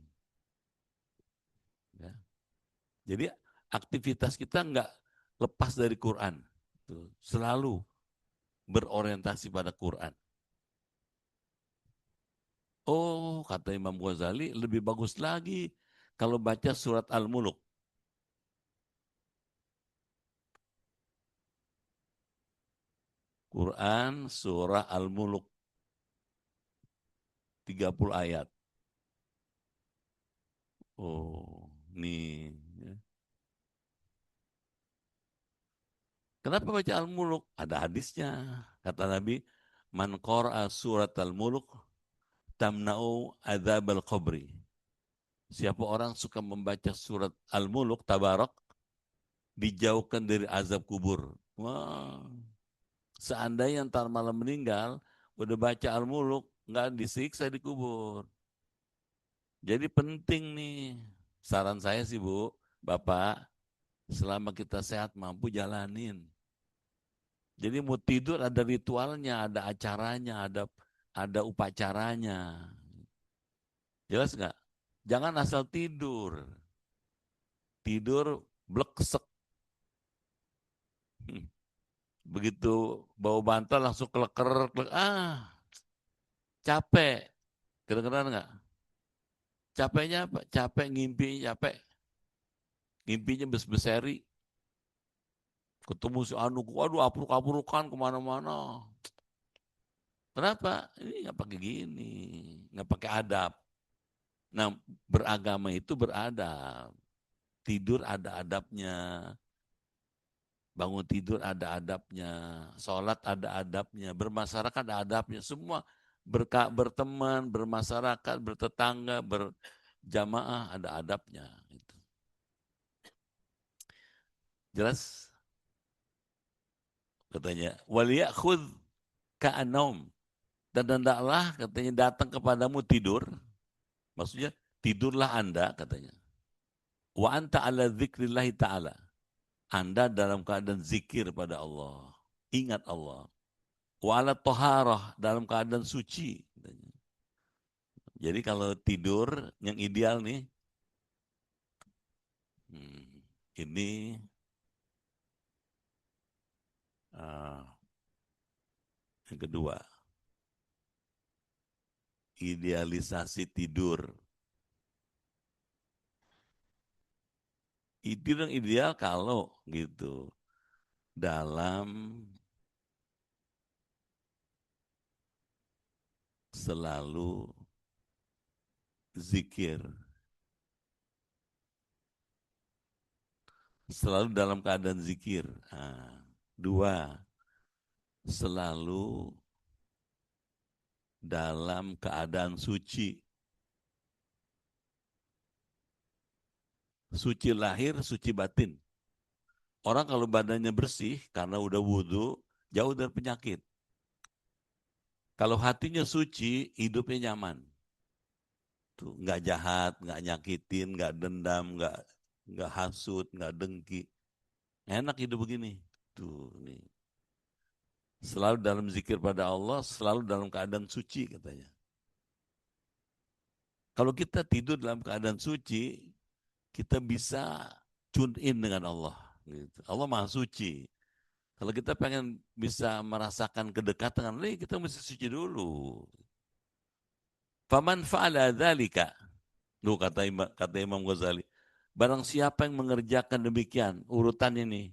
Ya. Jadi aktivitas kita nggak lepas dari Quran. Selalu berorientasi pada Quran. Oh, kata Imam Ghazali, lebih bagus lagi kalau baca surat Al-Muluk. Quran surah Al-Muluk 30 ayat. Oh, nih. Kenapa baca Al-Muluk? Ada hadisnya. Kata Nabi, man qara'a surat Al-Muluk tamna'u adzab al-qabri. Siapa orang suka membaca surat Al-Muluk, Tabarak, dijauhkan dari azab kubur. Wah. Seandainya ntar malam meninggal, udah baca Al-Muluk, nggak disiksa di kubur. Jadi penting nih, saran saya sih Bu, Bapak, selama kita sehat mampu jalanin. Jadi mau tidur ada ritualnya, ada acaranya, ada upacaranya. Jelas nggak? Jangan asal tidur. Tidur bleksek. Begitu bawa bantal langsung keleker, capek. Kedengeran nggak? Capeknya apa? Capek ngimpi, capek. Ngimpinya beseri. Ketemu si Anu, waduh apruk-aprukan kemana-mana. Kenapa? Ini nggak pakai gini, nggak pakai adab. Nah, beragama itu beradab. Tidur ada adabnya, bangun tidur ada adabnya, sholat ada adabnya, bermasyarakat ada adabnya. Semua berteman, bermasyarakat, bertetangga, berjamaah ada adabnya. Gitu. Jelas? Katanya, waliyakhudh ka'anaum. Dan hendaklah katanya datang kepadamu tidur. Maksudnya tidurlah Anda katanya. Wa anta ala dzikrillahi ta'ala. Anda dalam keadaan zikir pada Allah. Ingat Allah. Wa ala toharah, dalam keadaan suci. Katanya. Jadi kalau tidur yang ideal nih, ini uh, yang kedua, idealisasi tidur. Itu yang ideal kalau gitu dalam selalu zikir, selalu dalam keadaan zikir. Nah, dua, selalu dalam keadaan suci. Suci lahir, suci batin. Orang kalau badannya bersih karena udah wudhu, jauh dari penyakit. Kalau hatinya suci, hidupnya nyaman. Tuh, nggak jahat, nggak nyakitin, nggak dendam, nggak hasut, nggak dengki. Enak hidup begini. Tuh, nih. Selalu dalam zikir pada Allah, selalu dalam keadaan suci katanya. Kalau kita tidur dalam keadaan suci, kita bisa tune in dengan Allah. Gitu. Allah Maha Suci. Kalau kita pengen bisa merasakan kedekatan dengan Allah, kita mesti suci dulu. Faman fa'ala dzalika. Tuh kata Imam Ghazali. Barang siapa yang mengerjakan demikian, urutan ini.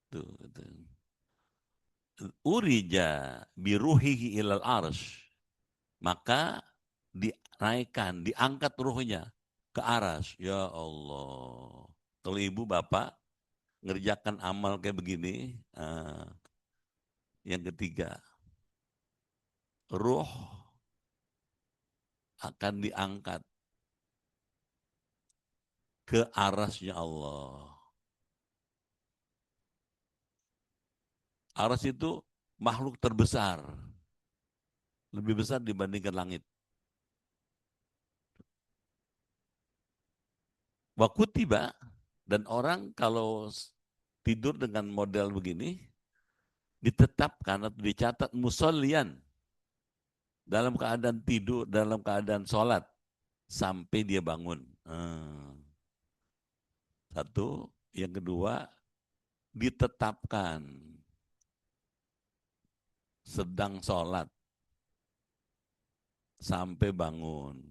Tuh, tuh. Urija biruhihi ilal arsh. Maka dinaikkan, diangkat ruhnya ke aras. Ya Allah. Kalau ibu bapak ngerjakan amal kayak begini, yang ketiga, ruh akan diangkat ke arasnya Allah. Aras itu makhluk terbesar, lebih besar dibandingkan langit. Wakutiba, dan orang kalau tidur dengan model begini, ditetapkan atau dicatat musollian, dalam keadaan tidur, dalam keadaan sholat, sampai dia bangun. Satu, yang kedua, ditetapkan sedang sholat sampai bangun.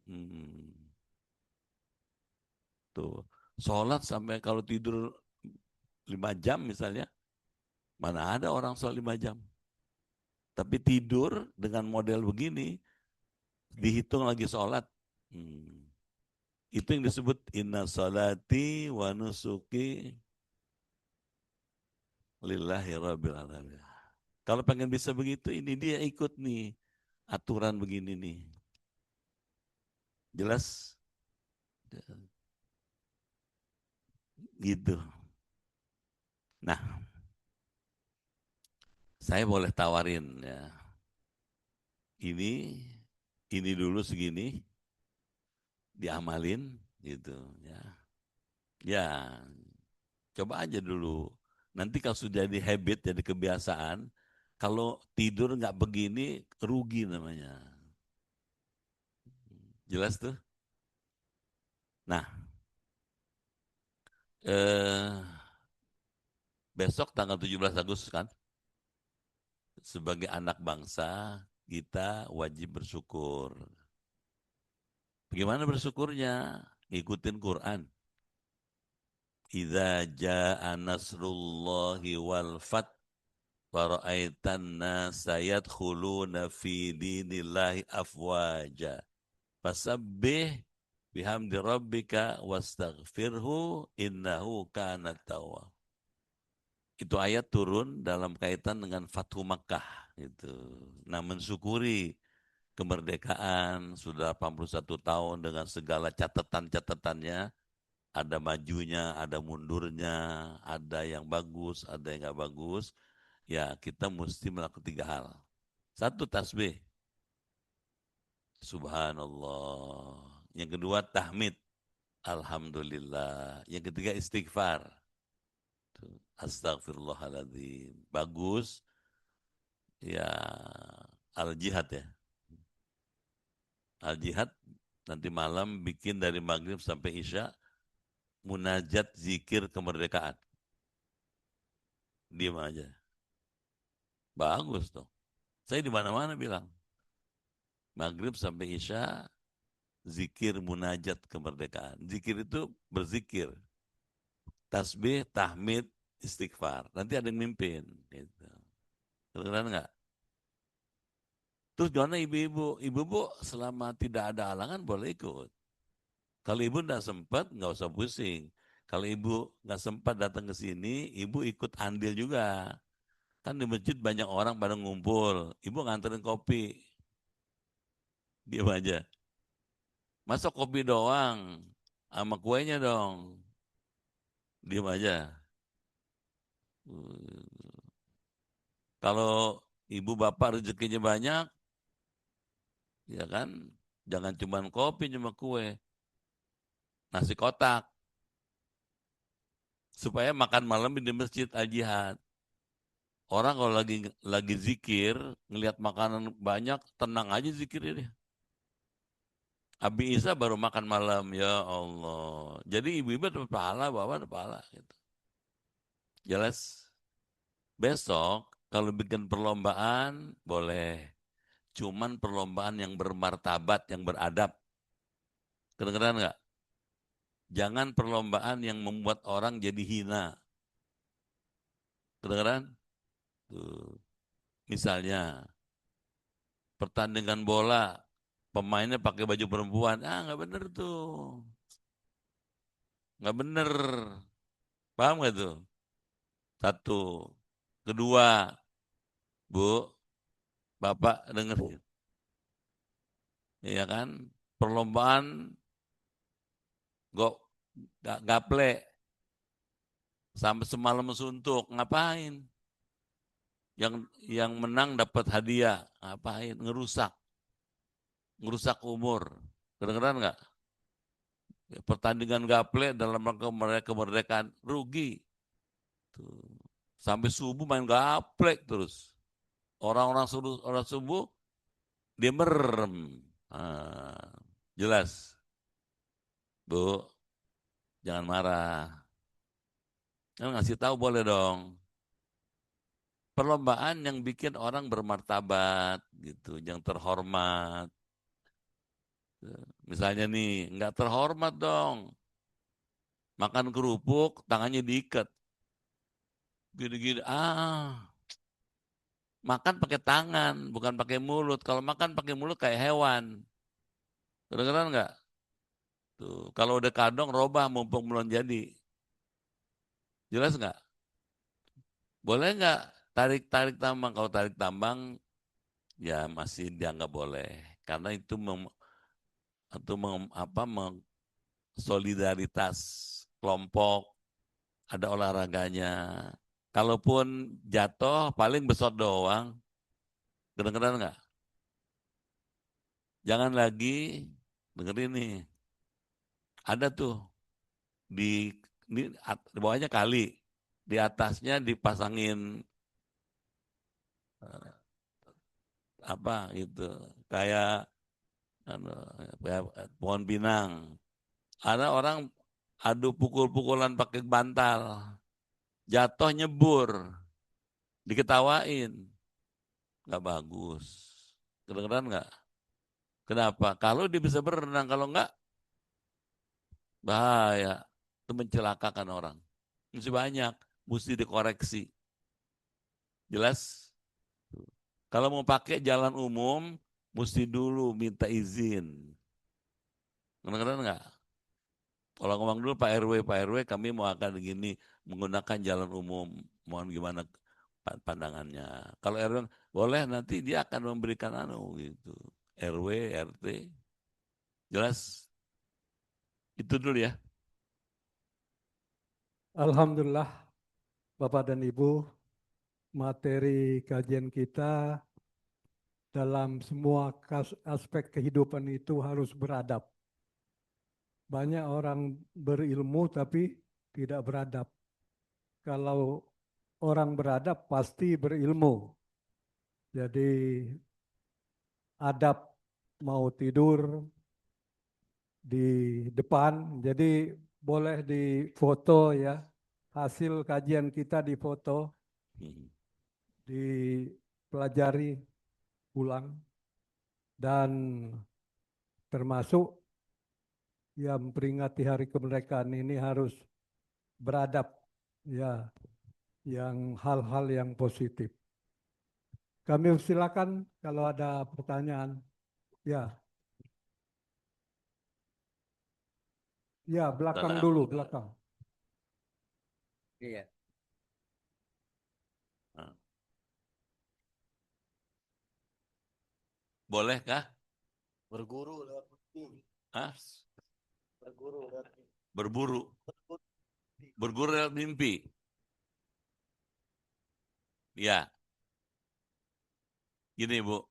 Hmm. Tuh, sholat sampai kalau tidur 5 jam misalnya, mana ada orang sholat 5 jam. Tapi tidur dengan model begini, dihitung lagi sholat. Itu yang disebut inna sholati wa nusuki lillahi rabbil alamin. Kalau pengen bisa begitu, ini dia ikut nih aturan begini nih. Jelas? Gitu. Nah, Saya boleh tawarin ya. Ini dulu segini diamalin gitu ya. Ya, coba aja dulu. Nanti kalau sudah jadi habit, jadi kebiasaan, kalau tidur nggak begini, rugi namanya. Jelas tuh? Nah, eh, besok tanggal 17 Agustus kan, sebagai anak bangsa, kita wajib bersyukur. Bagaimana bersyukurnya? Ikutin Quran. Idza jaa nasrullahi wal fath wa ra'aitan nasa yadkhuluna fi dinillahi afwaja. Fasabbih bihamdi rabbika wastaghfirhu innahu kana tawwab. Itu ayat turun dalam kaitan dengan Fathu Makkah gitu. Nah, mensyukuri kemerdekaan sudah 81 tahun dengan segala catatan-catatannya, ada majunya, ada mundurnya, ada yang bagus, ada yang nggak bagus. Ya, kita mesti melakukan 3 hal. Satu, tasbih. Subhanallah. Yang kedua, tahmid. Alhamdulillah. Yang ketiga, istighfar. Astagfirullahaladzim. Bagus. Ya, al-jihad ya. Al-jihad nanti malam bikin dari maghrib sampai isya munajat zikir kemerdekaan. Diam aja. Bagus dong. Saya di mana-mana bilang. Maghrib sampai isya zikir munajat kemerdekaan. Zikir itu berzikir. Tasbih, tahmid, istighfar. Nanti ada yang mimpin. Gitu. Kedengeran nggak? Terus gimana ibu-ibu? Ibu-ibu selama tidak ada halangan boleh ikut. Kalau ibu nggak sempat, nggak usah pusing. Kalau ibu nggak sempat datang ke sini, ibu ikut andil juga. Kan di masjid banyak orang pada ngumpul. Ibu nganterin kopi. Diam aja. Masa kopi doang? Sama kuenya dong. Diam aja. Kalau ibu bapak rezekinya banyak, ya kan? Jangan cuma kopi, cuma kue. Nasi kotak. Supaya makan malam di masjid Al-Jihad. Orang kalau lagi zikir, ngelihat makanan banyak, tenang aja zikirnya dia. Abi Isa baru makan malam, ya Allah. Jadi ibu-ibu dapat pahala, bapak dapat pahala. Gitu. Jelas? Besok kalau bikin perlombaan boleh. Cuman perlombaan yang bermartabat, yang beradab. Kedengeran nggak? Jangan perlombaan yang membuat orang jadi hina. Kedengeran? Tuh. Misalnya pertandingan bola, pemainnya pakai baju perempuan. Ah, nggak bener tuh. Nggak bener. Paham nggak tuh? Satu. Kedua, Bu, Bapak dengerin. Iya kan? Perlombaan gak gaple sampai semalam suntuk. Ngapain? Yang menang dapat hadiah. Ngapain? Ngerusak umur. Kedengeran nggak? Pertandingan gaple dalam rangka mereka kemerdekaan rugi. Tuh. Sampai subuh main gaplek terus. Orang subuh dia merem. Ah, jelas, Bu. Jangan marah. Kan ngasih tahu boleh dong. Perlombaan yang bikin orang bermartabat gitu, yang terhormat. Misalnya nih, nggak terhormat dong. Makan kerupuk, tangannya diikat. Gini-gini, makan pakai tangan, bukan pakai mulut. Kalau makan pakai mulut kayak hewan. Kedengeran nggak? Tuh, kalau udah kadong, robah mumpung belum jadi. Jelas nggak? Boleh nggak tarik tambang? Kalau tarik tambang, ya masih dianggap boleh. Karena itu solidaritas kelompok, ada olahraganya. Kalaupun jatuh paling besot doang. Kedengeran nggak? Jangan lagi dengerin nih. Ada tuh di bawahnya kali, di atasnya dipasangin eh, apa gitu, kayak anu, kayak pohon pinang. Ada orang adu pukul-pukulan pakai bantal, jatuh nyebur, diketawain, nggak bagus. Kedengeran nggak? Kenapa? Kalau dia bisa berenang, kalau nggak bahaya. Itu mencelakakan orang. Mesti banyak, mesti dikoreksi. Jelas? Kalau mau pakai jalan umum, mesti dulu minta izin. Kedengeran nggak? Kalau ngomong dulu Pak RW kami mau akan begini menggunakan jalan umum. Mohon gimana pandangannya. Kalau RW boleh, nanti dia akan memberikan gitu. RW, RT. Jelas? Itu dulu ya. Alhamdulillah, Bapak dan Ibu, materi kajian kita dalam semua aspek kehidupan itu harus beradab. Banyak orang berilmu tapi tidak beradab. Kalau orang beradab pasti berilmu. Jadi adab mau tidur di depan, jadi boleh difoto ya. Hasil kajian kita difoto, Hmm. dipelajari ulang, dan termasuk yang memperingati hari kemerdekaan ini harus beradab, ya, yang hal-hal yang positif. Kami silakan kalau ada pertanyaan. Ya, ya, belakang Salam. dulu, belakang. Iya. Nah. Bolehkah? Berguru lewat mimpi. Hah? Berguru lewat Berburu. Berguru lewat mimpi. Ya, gini Bu.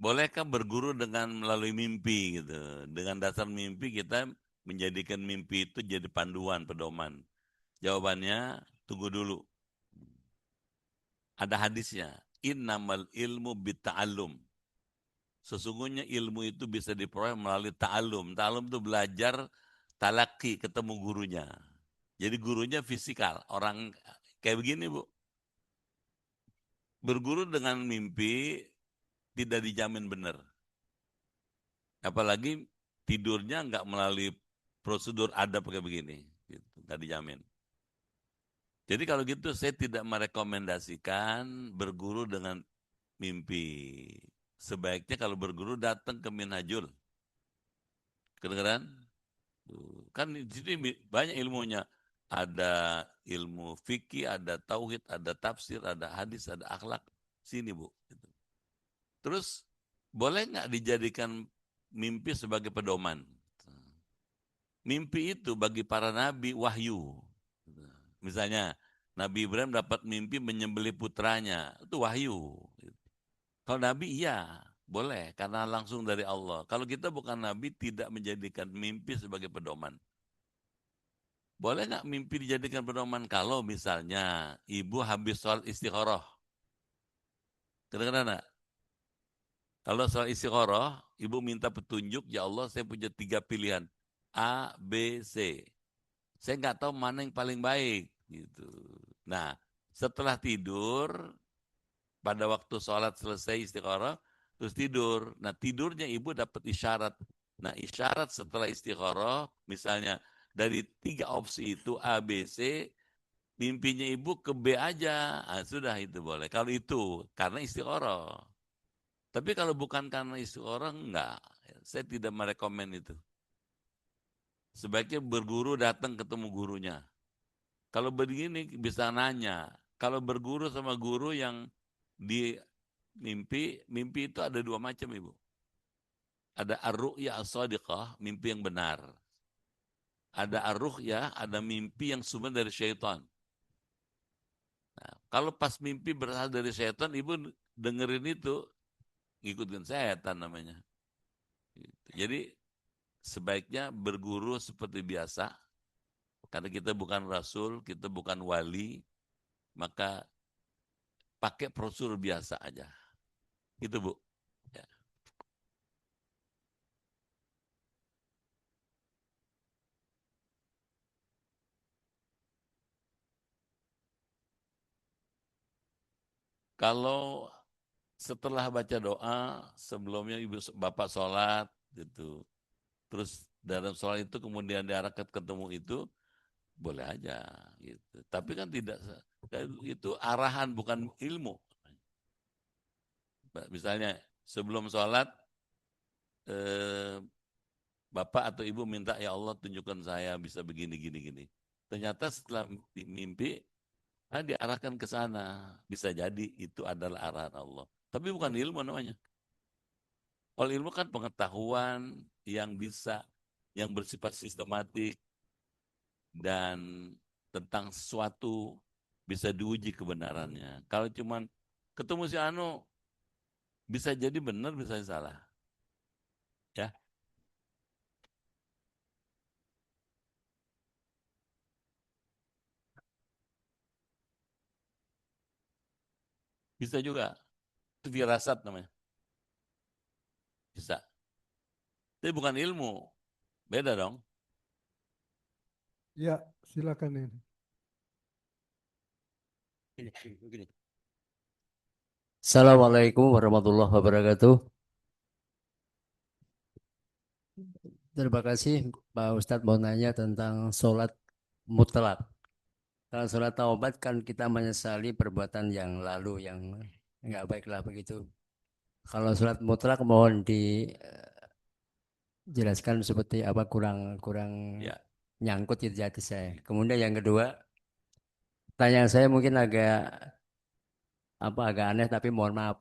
Bolehkah berguru dengan melalui mimpi gitu? Dengan dasar mimpi kita menjadikan mimpi itu jadi panduan, pedoman. Jawabannya tunggu dulu. Ada hadisnya. Innamal ilmu bitta'allum. Sesungguhnya ilmu itu bisa diperoleh melalui ta'allum. Ta'allum itu belajar talaki, ketemu gurunya. Jadi gurunya fisikal. Orang kayak begini Bu. Berguru dengan mimpi tidak dijamin benar. Apalagi tidurnya nggak melalui prosedur adab kayak begini. Gitu. Nggak dijamin. Jadi kalau gitu saya tidak merekomendasikan berguru dengan mimpi. Sebaiknya kalau berguru datang ke Minhajul. Kedengeran? Kan di sini banyak ilmunya. Ada ilmu fikih, ada tauhid, ada tafsir, ada hadis, ada akhlak. Sini Bu. Gitu. Terus boleh nggak dijadikan mimpi sebagai pedoman? Mimpi itu bagi para nabi wahyu. Misalnya Nabi Ibrahim dapat mimpi menyembelih putranya, itu wahyu. Kalau nabi iya, boleh karena langsung dari Allah. Kalau kita bukan nabi tidak menjadikan mimpi sebagai pedoman. Boleh nggak mimpi dijadikan pedoman kalau misalnya ibu habis sholat istikharah? Kadang-kadang nggak? Kalau soal istikharah, ibu minta petunjuk, ya Allah saya punya 3 pilihan. A, B, C. Saya nggak tahu mana yang paling baik. Gitu. Nah, setelah tidur, pada waktu sholat selesai istikharah, terus tidur. Nah, tidurnya ibu dapat isyarat. Nah, isyarat setelah istikharah, misalnya dari 3 opsi itu A, B, C, mimpinya ibu ke B aja. Nah, sudah itu boleh. Kalau itu, karena istikharah. Tapi kalau bukan karena isu orang, enggak. Saya tidak merekomen itu. Sebaiknya berguru datang ketemu gurunya. Kalau begini bisa nanya. Kalau berguru sama guru yang di mimpi, mimpi itu ada 2 macam Ibu. Ada ar-ru'ya as-sadiqah, mimpi yang benar. Ada ar-ru'ya, ada mimpi yang sumber dari syaitan. Kalau pas mimpi berasal dari setan, ibu dengerin itu, ngikutin setan namanya. Gitu. Jadi sebaiknya berguru seperti biasa, karena kita bukan rasul, kita bukan wali, maka pakai prosedur biasa aja. Itu Bu. Ya. Kalau setelah baca doa, sebelumnya ibu bapak sholat, gitu. Terus dalam sholat itu kemudian diarahkan ketemu itu, boleh aja. Gitu. Tapi kan tidak, itu arahan bukan ilmu. Misalnya sebelum sholat, bapak atau ibu minta, ya Allah tunjukkan saya bisa begini, gini, gini. Ternyata setelah mimpi, diarahkan ke sana. Bisa jadi itu adalah arahan Allah. Tapi bukan ilmu namanya. Kalau ilmu kan pengetahuan yang bisa, yang bersifat sistematik dan tentang sesuatu bisa diuji kebenarannya. Kalau cuman ketemu si Anu, bisa jadi benar, bisa salah. Ya, bisa juga. Itu firasat namanya. Bisa. Tapi bukan ilmu. Beda dong. Ya, silakan ini. Begini. Assalamualaikum warahmatullahi wabarakatuh. Terima kasih Pak Ustadz, mau nanya tentang sholat mutlak. Kalau sholat taubat kan kita menyesali perbuatan yang lalu yang nggak baiklah begitu. Kalau sholat mutlak mohon dijelaskan seperti apa, kurang kurang Ya. nyangkut di hati saya. Kemudian yang kedua, tanyaan saya mungkin agak aneh tapi mohon maaf.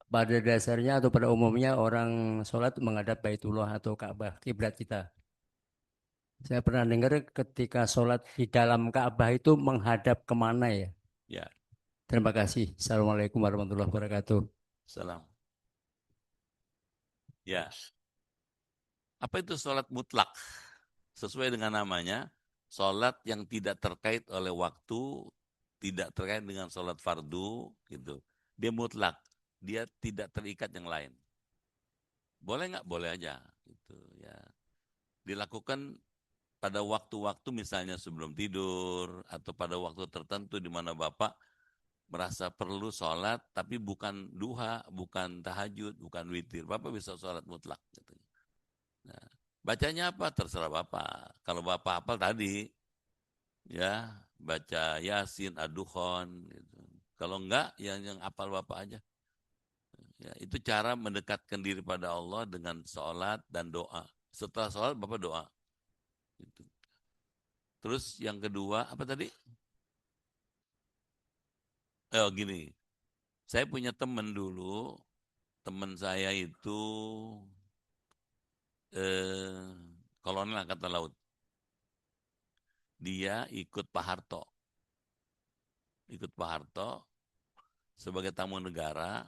Pada dasarnya atau pada umumnya orang sholat menghadap Baitullah atau Ka'bah, kiblat kita. Saya pernah dengar ketika sholat di dalam Ka'bah itu menghadap kemana ya? Ya. Terima kasih. Assalamualaikum warahmatullahi wabarakatuh. Salam. Ya. Apa itu sholat mutlak? Sesuai dengan namanya, sholat yang tidak terkait oleh waktu, tidak terkait dengan sholat fardu, gitu. Dia mutlak, dia tidak terikat yang lain. Boleh nggak? Boleh aja, gitu ya. Dilakukan pada waktu-waktu misalnya sebelum tidur atau pada waktu tertentu di mana Bapak merasa perlu sholat, tapi bukan duha, bukan tahajud, bukan witir. Bapak bisa sholat mutlak, gitu. Nah, bacanya apa? Terserah Bapak. Kalau Bapak hafal tadi, ya baca Yasin, Ad-Dukhon, gitu. Kalau enggak, yang hafal Bapak aja. Ya, itu cara mendekatkan diri pada Allah dengan sholat dan doa. Setelah sholat, Bapak doa. Gitu. Terus yang kedua, apa tadi? Gini, saya punya teman dulu, teman saya itu kolonel Angkatan Laut. Dia ikut Pak Harto. Ikut Pak Harto sebagai tamu negara,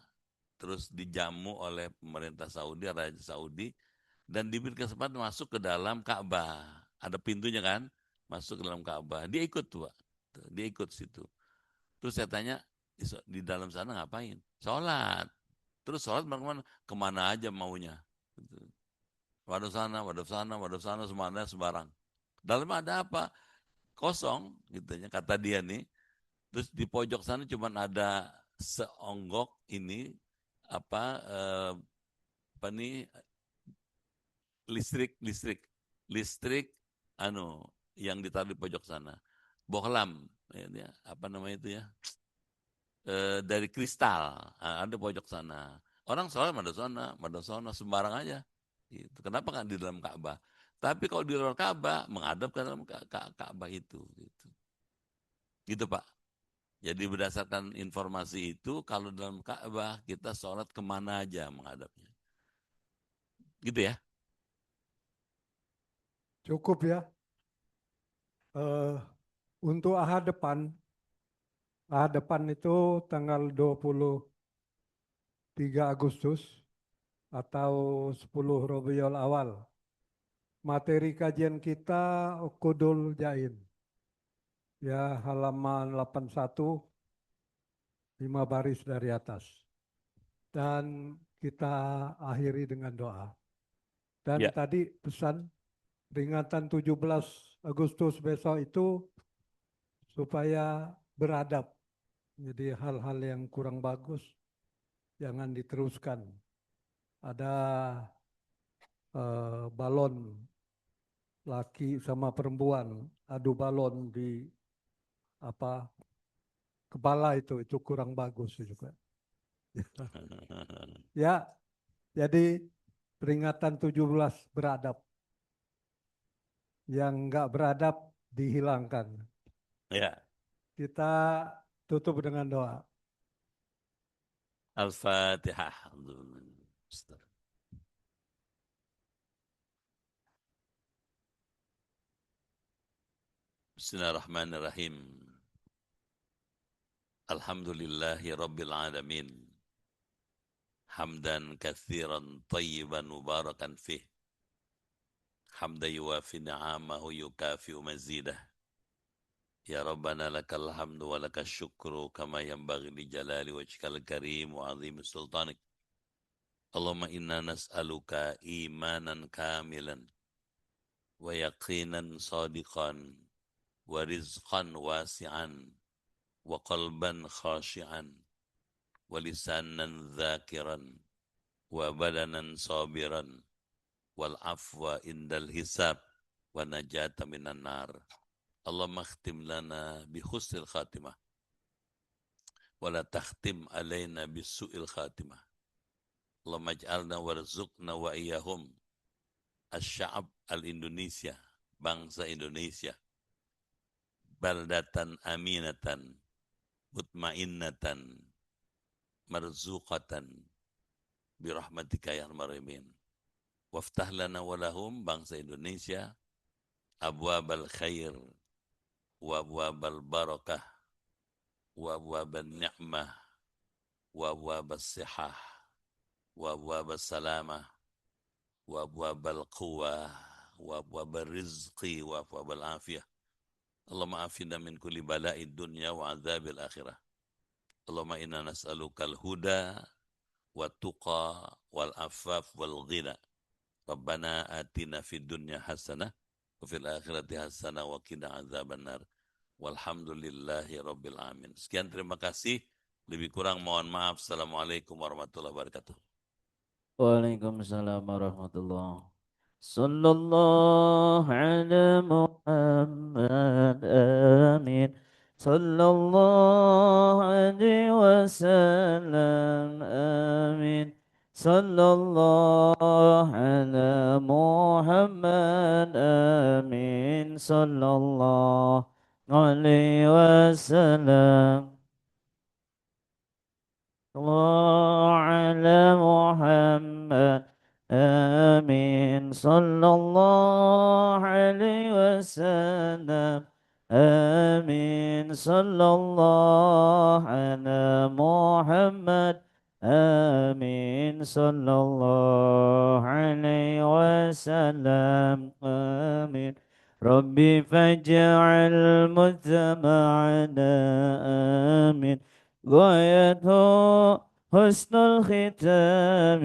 terus dijamu oleh pemerintah Saudi, Raja Saudi, dan diberi kesempatan masuk ke dalam Ka'bah. Ada pintunya kan, masuk ke dalam Ka'bah. Dia ikut tuh, Pak. Dia ikut situ. Terus saya tanya, di dalam sana ngapain? Sholat. Terus sholat kemana? Kemana aja maunya. Gitu. Waduh sana, waduh sana, waduh sana, semuanya sembarang. Dalamnya ada apa? Kosong, gitu ya, kata dia nih. Terus di pojok sana cuma ada seonggok ini apa nih, listrik yang ditaruh di pojok sana. Bohlam, ya, apa namanya itu ya? Dari kristal, ada pojok sana. Orang sholat mana sana sembarang aja. Gitu. Kenapa kan di dalam Ka'bah? Tapi kalau di luar Ka'bah menghadap ke dalam Ka'bah itu. Gitu. Gitu Pak. Jadi berdasarkan informasi itu, kalau dalam Ka'bah kita sholat kemana aja menghadapnya. Gitu ya. Cukup ya. Untuk ahad depan Depan itu tanggal 23 Agustus atau 10 Rabiul Awal. Materi kajian kita Ukudul Jain. Ya, halaman 81, 5 baris dari atas. Dan kita akhiri dengan doa. Dan Ya. tadi pesan peringatan 17 Agustus besok itu supaya beradab. Jadi hal-hal yang kurang bagus jangan diteruskan. Ada balon laki sama perempuan adu balon di apa kepala itu kurang bagus juga. Ya, jadi peringatan 17 beradab. Yang enggak beradab dihilangkan. Ya. Kita tutup dengan doa. Al-Fatihah. Bismillahirrahmanirrahim. Alhamdulillahi Rabbil Alamin. Hamdan kathiran tayyiban mubarakan fih. Hamda yuwafi ni'amahu yukafi'u mazidah. Ya Rabbana lakal hamdu wa lakal syukru kama yanbaghi li jalali wajhikal karim wa azimi sultanik. Allahumma inna nas'aluka imanan kamilan wa yaqinan sadiqan wa rizqan wasi'an wa qalban khashi'an wa lisanan dhakiran wa badanan sabiran wal afwa indal hisab wa najata minan nar. Allahumma khtim lana bi husnil khatimah wa la takhtim alaina bi su'il khatimah. Allahumma ij'alna warzuqna wa iyahum asy'ab al-Indonesia, bangsa Indonesia, baldatan aminatan mutmainnatan marzuqatan birahmatika ya arhamar rahimin. Waftah lana wa lahum, bangsa Indonesia, abwabal khair wa abwabal barakah wa abwabal ni'mah wa abwabal sihah wa abwabal salamah wa abwabal quwah wa abwabal rizqi wa abwabal afiyah. Allahumma afina min kulli bala'id dunya wa azabil akhirah. Allahumma inna nas'alukal huda wa tuqa wal afaf wal ghina. Rabbana atina fid dunya hasanah wa fil akhirati hasanah wa qina azabannar. Walhamdulillahi rabbil alamin. Sekian, terima kasih. Lebih kurang mohon maaf. Assalamualaikum warahmatullahi wabarakatuh. Waalaikumsalam warahmatullahi. Sallallahu ala Muhammad amin. Sallallahu alaihi wasallam amin. Sallallahu ala Muhammad amin. Sallallahu alaihi wasallam. الله على محمد آمين صلى الله عليه وسلم آمين صلى الله على محمد آمين صلى الله عليه وسلم آمين ربي فاجعل مجتمعنا آمين غايته حسن الختام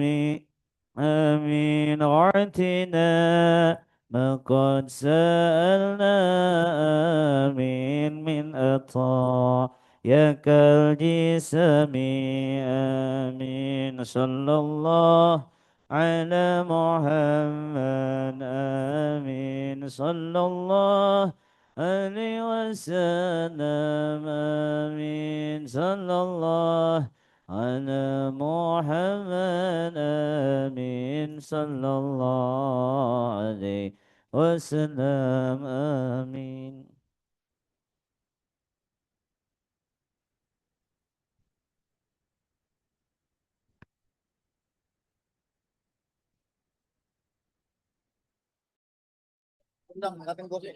آمين واعتنا ما قد سألنا آمين من عطاياك الجسم آمين صلى الله على محمد آمين صلى الله عليه وسلم آمين صلى الله على محمد آمين صلى الله عليه وسلم آمين. Undang, ngatain bosnya.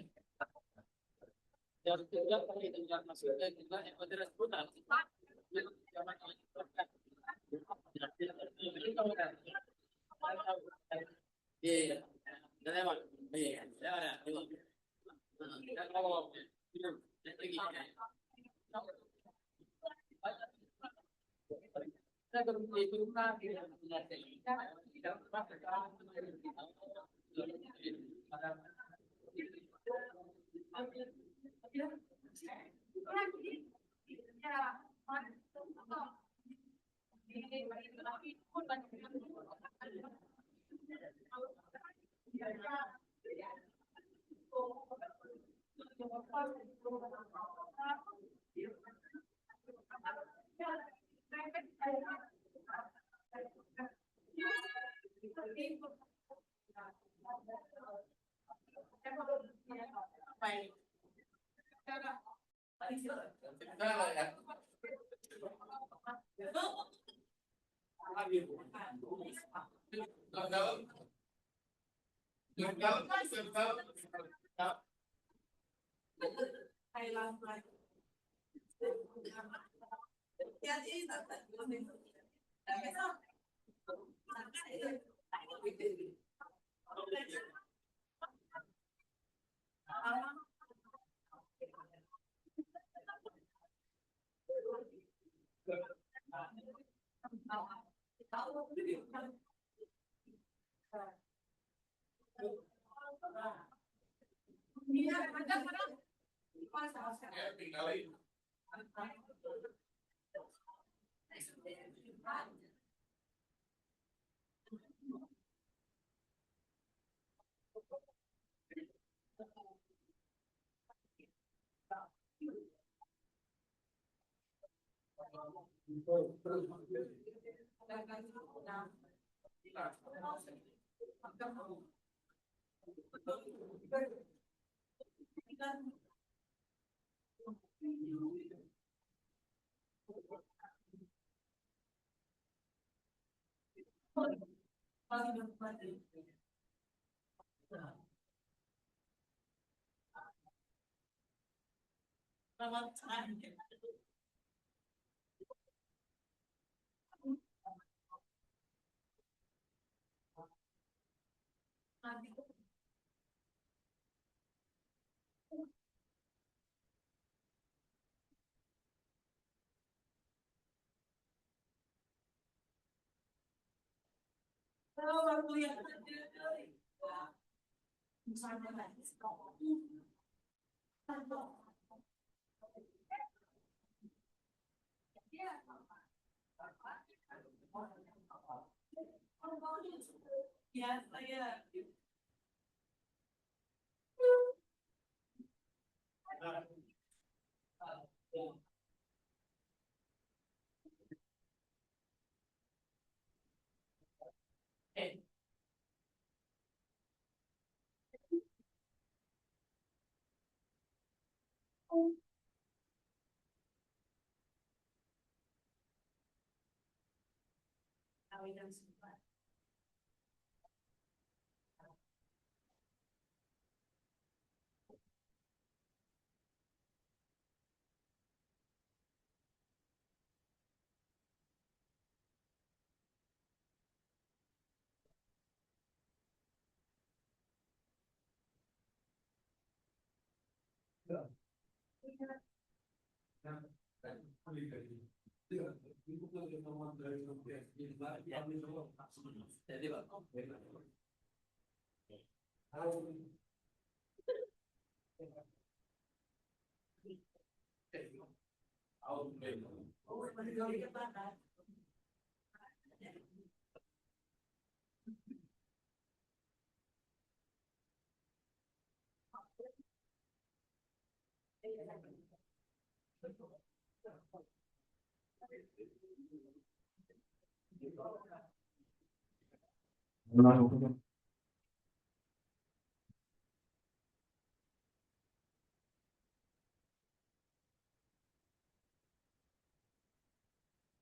Nah,